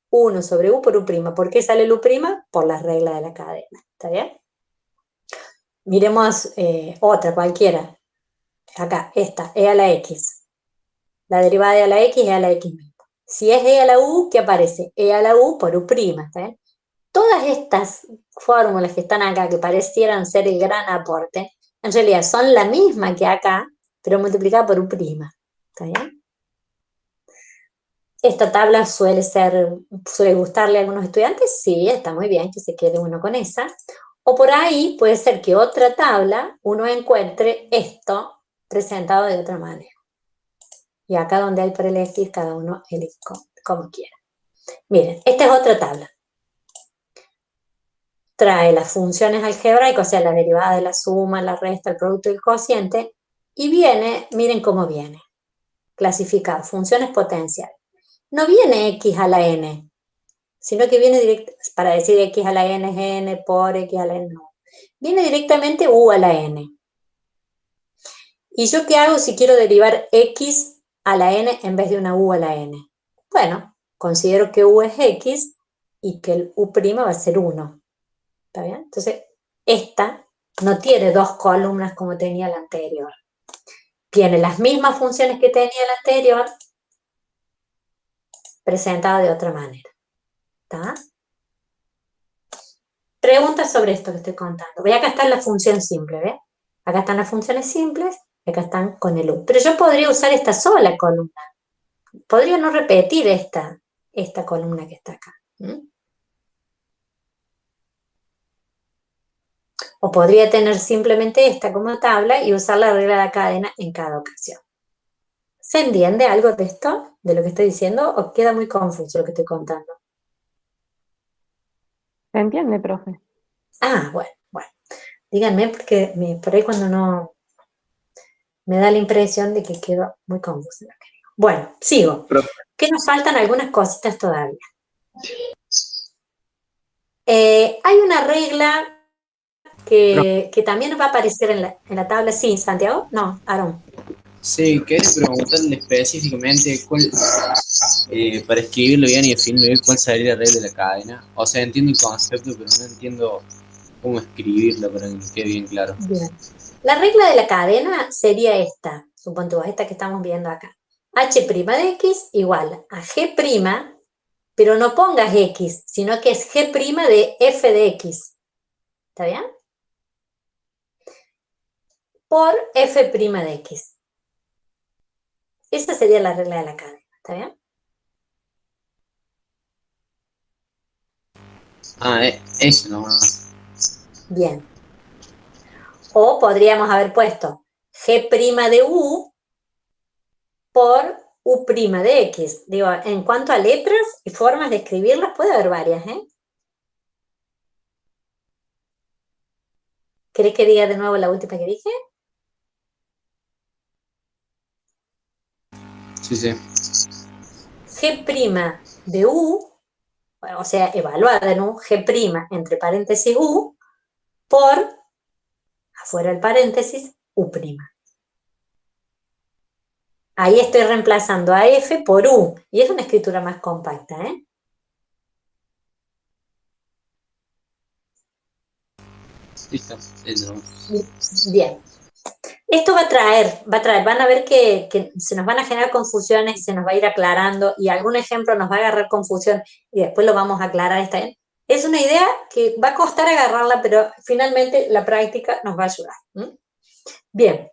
1 sobre u por u'. ¿Por qué sale el u'? Por la regla de la cadena. ¿Está bien? Miremos otra, cualquiera. Acá, esta, e a la x. La derivada de e a la x es e a la x mismo. Si es e a la u, ¿qué aparece? E a la u por u'. ¿Está bien? Todas estas fórmulas que están acá, que parecieran ser el gran aporte, en realidad son la misma que acá, pero multiplicada por u'. ¿Está bien? Esta tabla suele gustarle a algunos estudiantes, sí, está muy bien que se quede uno con esa. O por ahí puede ser que otra tabla uno encuentre esto presentado de otra manera. Y acá donde hay para elegir, cada uno elige como quiera. Miren, esta es otra tabla. Trae las funciones algebraicas, o sea, la derivada de la suma, la resta, el producto y el cociente, y viene, miren cómo viene, clasificado, funciones potenciales. No viene x a la n, sino que viene directo, para decir x a la n es n por x a la n, no. Viene directamente u a la n. ¿Y yo qué hago si quiero derivar x a la n en vez de una u a la n? Bueno, considero que u es x y que el u' va a ser 1. ¿Está bien? Entonces, esta no tiene dos columnas como tenía la anterior. Tiene las mismas funciones que tenía la anterior, presentada de otra manera. ¿Está? Preguntas sobre esto que estoy contando. Ve, acá está la función simple, ¿ve? Acá están las funciones simples y acá están con el u. Pero yo podría usar esta sola columna. Podría no repetir esta columna que está acá. O podría tener simplemente esta como tabla y usar la regla de la cadena en cada ocasión. ¿Se entiende algo de esto, de lo que estoy diciendo, o queda muy confuso lo que estoy contando? ¿Se entiende, profe? Ah, bueno. Díganme porque por ahí cuando no me da la impresión de que quedo muy confusa lo que digo. Bueno, sigo. Profe. Que nos faltan algunas cositas todavía. Hay una regla que también va a aparecer en la tabla. Sí, Santiago. No, Aaron. Sí, quería preguntarle específicamente para escribirlo bien y definirlo bien, cuál sería la regla de la cadena. O sea, entiendo el concepto, pero no entiendo cómo escribirlo para que me quede bien claro. Bien. La regla de la cadena sería esta, suponte vos, esta que estamos viendo acá. H' de X igual a G', pero no pongas X, sino que es G' de F de X. ¿Está bien? Por F' de X. Esa sería la regla de la cadena. ¿Está bien? Eso nomás. Bien. O podríamos haber puesto G' de U por U' de X. Digo, en cuanto a letras y formas de escribirlas, puede haber varias, ¿eh? ¿Querés que diga de nuevo la última que dije? Sí. G' de U, o sea, evaluada en U, G' entre paréntesis U, por, afuera el paréntesis, U'. Ahí estoy reemplazando a F por U, y es una escritura más compacta, ¿eh? Listo. Eso nomás. Bien. Esto va a traer, van a ver que se nos van a generar confusiones, se nos va a ir aclarando, y algún ejemplo nos va a agarrar confusión, y después lo vamos a aclarar, ¿está bien? Es una idea que va a costar agarrarla, pero finalmente la práctica nos va a ayudar. Bien.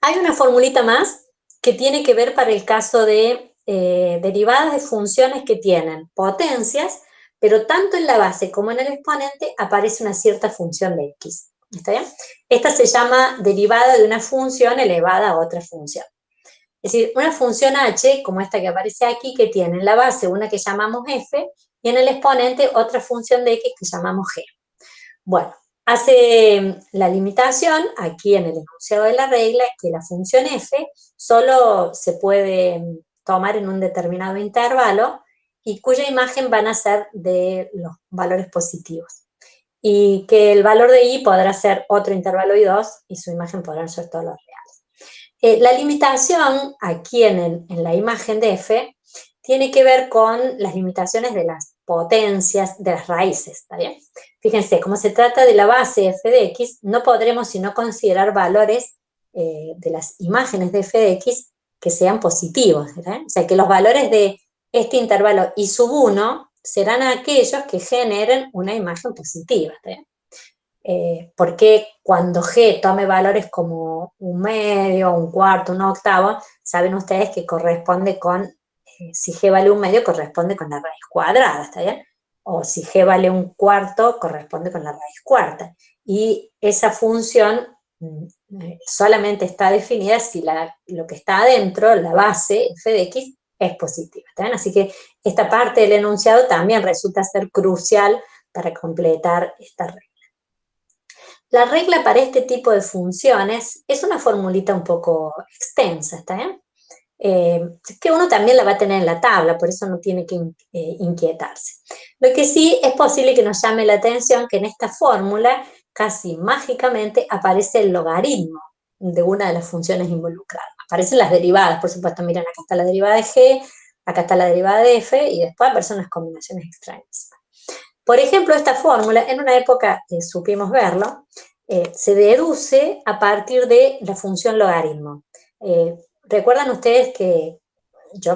Hay una formulita más que tiene que ver para el caso de derivadas de funciones que tienen potencias, pero tanto en la base como en el exponente aparece una cierta función de x. ¿Está bien? Esta se llama derivada de una función elevada a otra función. Es decir, una función h, como esta que aparece aquí, que tiene en la base una que llamamos f y en el exponente otra función de x que llamamos g. Bueno, hace la limitación aquí en el enunciado de la regla que la función f solo se puede tomar en un determinado intervalo y cuya imagen van a ser de los valores positivos. Y que el valor de i podrá ser otro intervalo i2 y su imagen podrán ser todos los reales. La limitación aquí en la imagen de f tiene que ver con las limitaciones de las potencias de las raíces, ¿está bien? Fíjense, como se trata de la base f de x, no podremos sino considerar valores de las imágenes de f de x que sean positivos, ¿verdad? O sea, que los valores de este intervalo i sub 1 serán aquellos que generen una imagen positiva, ¿está bien? Porque cuando g tome valores como un medio, un cuarto, un octavo, saben ustedes que corresponde con, si g vale un medio, corresponde con la raíz cuadrada, ¿está bien? O si g vale un cuarto, corresponde con la raíz cuarta. Y esa función solamente está definida si lo que está adentro, la base, f de x, es positiva, ¿está bien? Así que esta parte del enunciado también resulta ser crucial para completar esta regla. La regla para este tipo de funciones es una formulita un poco extensa, ¿está bien? Que uno también la va a tener en la tabla, por eso no tiene que inquietarse. Lo que sí es posible que nos llame la atención que en esta fórmula casi mágicamente aparece el logaritmo de una de las funciones involucradas. Aparecen las derivadas, por supuesto, miren, acá está la derivada de g, acá está la derivada de f, y después aparecen unas combinaciones extrañas. Por ejemplo, esta fórmula, en una época supimos verlo, se deduce a partir de la función logaritmo. Recuerdan ustedes que,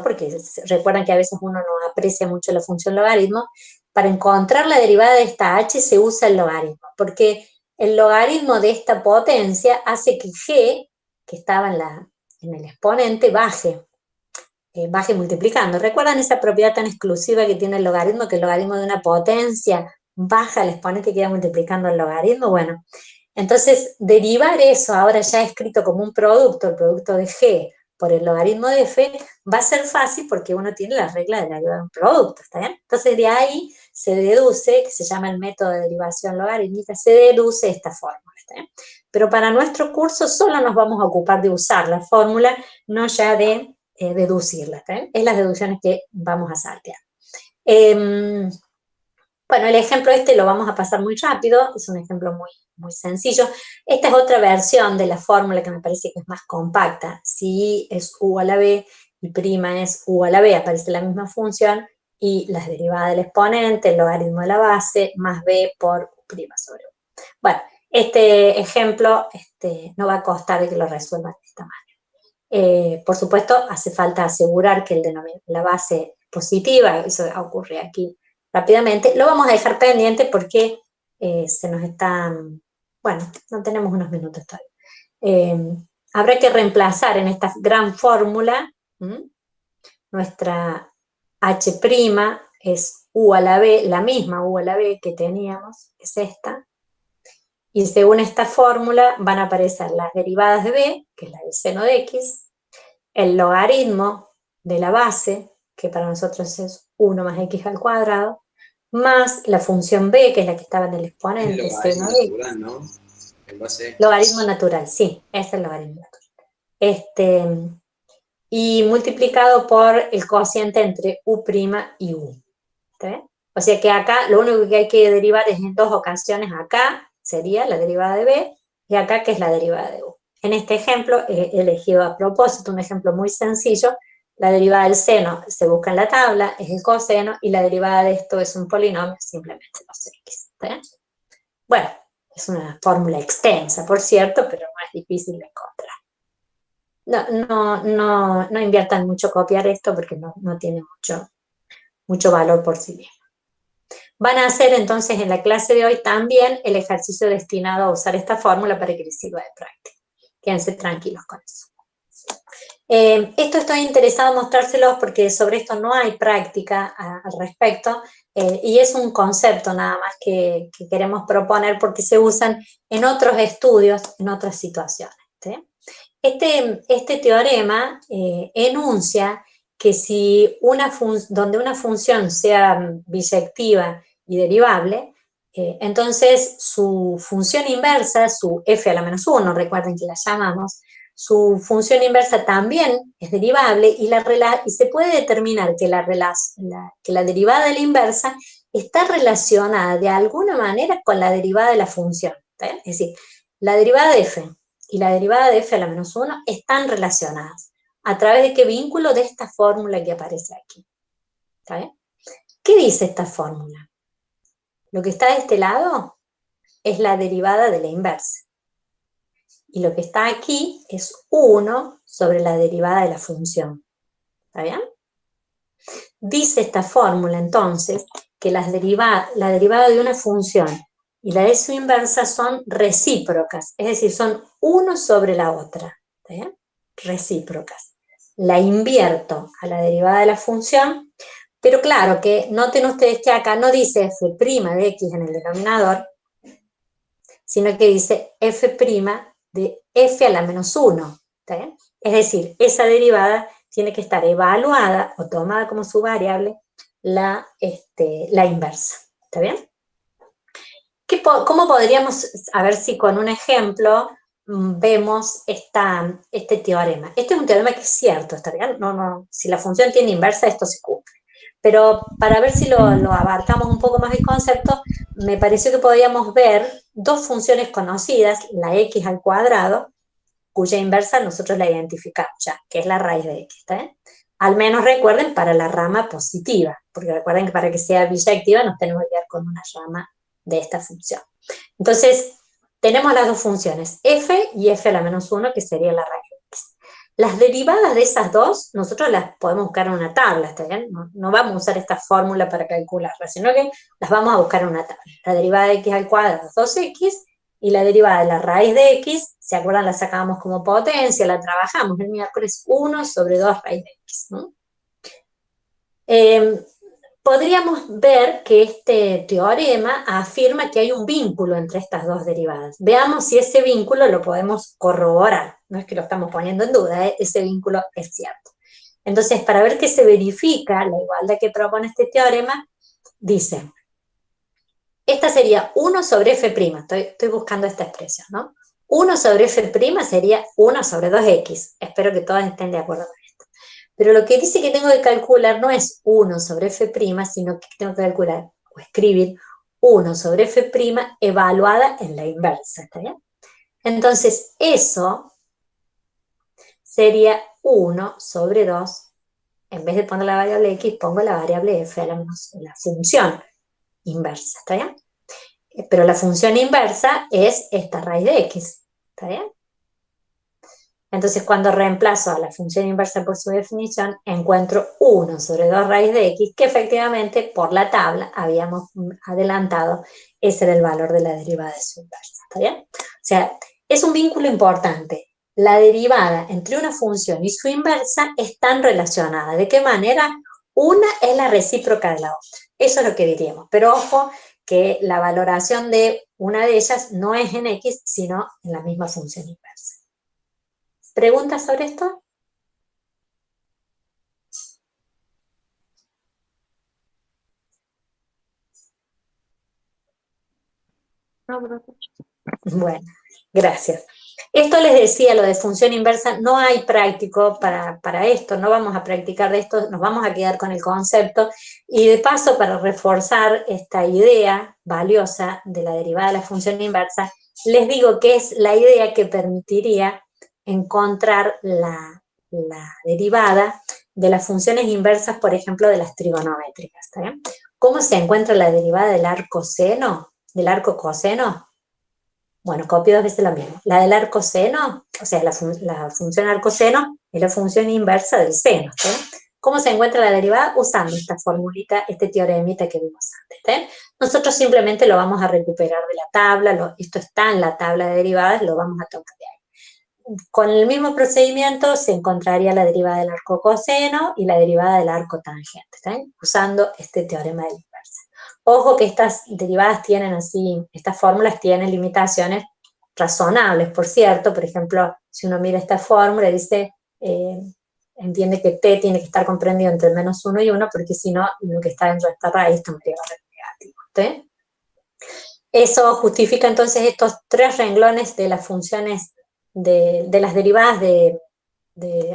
porque recuerdan que a veces uno no aprecia mucho la función logaritmo, para encontrar la derivada de esta h se usa el logaritmo, porque el logaritmo de esta potencia hace que g, que estaba en el exponente, baje multiplicando. ¿Recuerdan esa propiedad tan exclusiva que tiene el logaritmo, que el logaritmo de una potencia baja al exponente y queda multiplicando el logaritmo? Bueno, entonces derivar eso ahora ya escrito como un producto, el producto de g por el logaritmo de f, va a ser fácil porque uno tiene la regla de la derivada de un producto, ¿está bien? Entonces de ahí se deduce, que se llama el método de derivación logarítmica, se deduce esta fórmula, ¿está bien? Pero para nuestro curso solo nos vamos a ocupar de usar la fórmula, no ya de deducirla, ¿está bien? Es las deducciones que vamos a saltear. Bueno, el ejemplo este lo vamos a pasar muy rápido, es un ejemplo muy, muy sencillo. Esta es otra versión de la fórmula que me parece que es más compacta. Si I es u a la b y prima es u a la b, aparece la misma función, y las derivadas del exponente, el logaritmo de la base, más b por u' sobre u. Bueno, este ejemplo no va a costar de que lo resuelvan de esta manera. Por supuesto, hace falta asegurar que la base es positiva, eso ocurre aquí rápidamente. Lo vamos a dejar pendiente porque se nos está, bueno, no tenemos unos minutos todavía. Habrá que reemplazar en esta gran fórmula, nuestra h' es u a la b, la misma u a la b que teníamos, es esta, y según esta fórmula van a aparecer las derivadas de b, que es la del seno de x, el logaritmo de la base, que para nosotros es 1 más x al cuadrado, más la función b, que es la que estaba en el exponente, seno de x. ¿No? En base. Logaritmo natural, sí, es el logaritmo natural. Y multiplicado por el cociente entre u' y u. ¿Está bien? O sea que acá lo único que hay que derivar es en dos ocasiones. Acá sería la derivada de b, y acá que es la derivada de u. En este ejemplo he elegido a propósito un ejemplo muy sencillo. La derivada del seno se busca en la tabla, es el coseno, y la derivada de esto es un polinomio, simplemente 2x. ¿Está bien? Bueno, es una fórmula extensa, por cierto, pero no es difícil de encontrar. No inviertan mucho copiar esto porque no tiene mucho valor por sí mismo. Van a hacer entonces en la clase de hoy también el ejercicio destinado a usar esta fórmula para que les sirva de práctica. Quédense tranquilos con eso. Esto estoy interesado en mostrárselos porque sobre esto no hay práctica al respecto, y es un concepto nada más que queremos proponer porque se usan en otros estudios, en otras situaciones, ¿sí? Este teorema enuncia que si donde una función sea biyectiva y derivable, entonces su función inversa, su f a la menos 1, recuerden que la llamamos, su función inversa también es derivable, y se puede determinar que la derivada de la inversa está relacionada de alguna manera con la derivada de la función. ¿Está bien? Es decir, la derivada de f y la derivada de f a la menos 1 están relacionadas. ¿A través de qué vínculo? De esta fórmula que aparece aquí. ¿Está bien? ¿Qué dice esta fórmula? Lo que está de este lado es la derivada de la inversa. Y lo que está aquí es 1 sobre la derivada de la función. ¿Está bien? Dice esta fórmula, entonces, que la derivada de una función y la de su inversa son recíprocas, es decir, son 1 sobre la otra. ¿Está bien? Recíprocas. La invierto a la derivada de la función, pero claro que noten ustedes que acá no dice f' de x en el denominador, sino que dice f' de f a la menos 1. ¿Está bien? Es decir, esa derivada tiene que estar evaluada o tomada como su variable la inversa. ¿Está bien? ¿Cómo podríamos, a ver si con un ejemplo vemos este teorema? Este es un teorema que es cierto, ¿está bien? Si la función tiene inversa, esto se cumple. Pero para ver si lo abarcamos un poco más el concepto, me pareció que podíamos ver dos funciones conocidas, la x al cuadrado, cuya inversa nosotros la identificamos ya, que es la raíz de x, ¿está bien? Al menos recuerden para la rama positiva, porque recuerden que para que sea biyectiva nos tenemos que quedar con una rama de esta función. Entonces, tenemos las dos funciones, f y f a la menos 1, que sería la raíz de x. Las derivadas de esas dos, nosotros las podemos buscar en una tabla, ¿está bien? No vamos a usar esta fórmula para calcularlas, sino que las vamos a buscar en una tabla. La derivada de x al cuadrado es 2x, y la derivada de la raíz de x, ¿se acuerdan? La sacábamos como potencia, la trabajamos el miércoles, 1 sobre 2 raíz de x, ¿no? Podríamos ver que este teorema afirma que hay un vínculo entre estas dos derivadas. Veamos si ese vínculo lo podemos corroborar. no es que lo estamos poniendo en duda, ese vínculo es cierto. Entonces, para ver que se verifica la igualdad que propone este teorema, dice, esta sería 1 sobre f', estoy buscando esta expresión, ¿no? 1 sobre f' sería 1 sobre 2x. Espero que todas estén de acuerdo con esto. Pero lo que dice que tengo que calcular no es 1 sobre f', sino que tengo que calcular o escribir 1 sobre f' evaluada en la inversa, ¿está bien? Entonces, eso sería 1 sobre 2. En vez de poner la variable x, pongo la variable f, la función inversa, ¿está bien? Pero la función inversa es esta raíz de x, ¿está bien? Entonces, cuando reemplazo a la función inversa por su definición, encuentro 1 sobre 2 raíz de x, que efectivamente por la tabla habíamos adelantado, ese era el valor de la derivada de su inversa, ¿está bien? O sea, es un vínculo importante. La derivada entre una función y su inversa están relacionadas. ¿De qué manera? Una es la recíproca de la otra. Eso es lo que diríamos. Pero ojo que la valoración de una de ellas no es en x, sino en la misma función inversa. ¿Preguntas sobre esto? No, profe. Bueno, gracias. Esto les decía, lo de función inversa, no hay práctico para esto, no vamos a practicar de esto, nos vamos a quedar con el concepto. Y de paso, para reforzar esta idea valiosa de la derivada de la función inversa, les digo que es la idea que permitiría encontrar la derivada de las funciones inversas, por ejemplo, de las trigonométricas, ¿está bien? ¿Cómo se encuentra la derivada del arco seno, del arco coseno? Bueno, copio 2 veces lo mismo. La del arco seno, o sea, la función arco seno es la función inversa del seno, ¿sí? ¿Cómo se encuentra la derivada? Usando esta formulita, este teoremita que vimos antes, ¿sí? Nosotros simplemente lo vamos a recuperar de la tabla, esto está en la tabla de derivadas, lo vamos a tomar de ahí. Con el mismo procedimiento se encontraría la derivada del arco coseno y la derivada del arco tangente, ¿sí? Usando este teorema de la inversa. Ojo que estas derivadas tienen así, estas fórmulas tienen limitaciones razonables, por cierto. Por ejemplo, si uno mira esta fórmula, dice, entiende que t tiene que estar comprendido entre menos 1 y 1, porque si no, lo que está dentro de esta raíz tendría que ser negativo, ¿sí? Eso justifica entonces estos 3 renglones de las funciones, de las derivadas de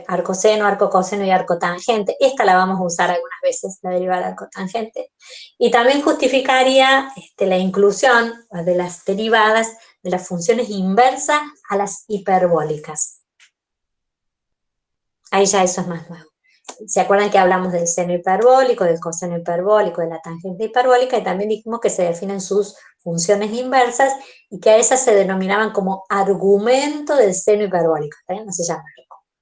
arco seno, arco coseno y arco tangente. Esta la vamos a usar algunas veces, la derivada del arco tangente. Y también justificaría la inclusión de las derivadas de las funciones inversas a las hiperbólicas. Ahí ya eso es más nuevo. ¿Se acuerdan que hablamos del seno hiperbólico, del coseno hiperbólico, de la tangente hiperbólica? Y también dijimos que se definen sus funciones inversas y que a esas se denominaban como argumento del seno hiperbólico. ¿También? No se llama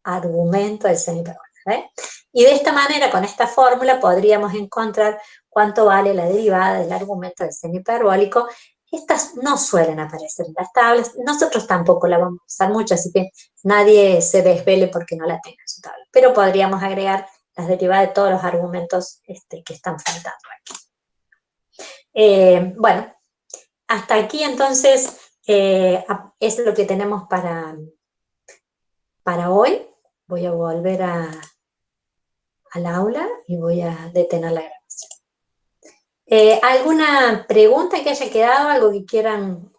argumento del seno hiperbólico. ¿eh? Y de esta manera, con esta fórmula, podríamos encontrar cuánto vale la derivada del argumento del seno hiperbólico. Estas no suelen aparecer en las tablas, nosotros tampoco la vamos a usar mucho, así que nadie se desvele porque no la tenga en su tabla. Pero podríamos agregar las derivadas de todos los argumentos que están faltando aquí. Bueno, hasta aquí entonces es lo que tenemos para hoy. Voy a volver al aula y voy a detener la grabación. ¿Alguna pregunta que haya quedado? ¿Algo que quieran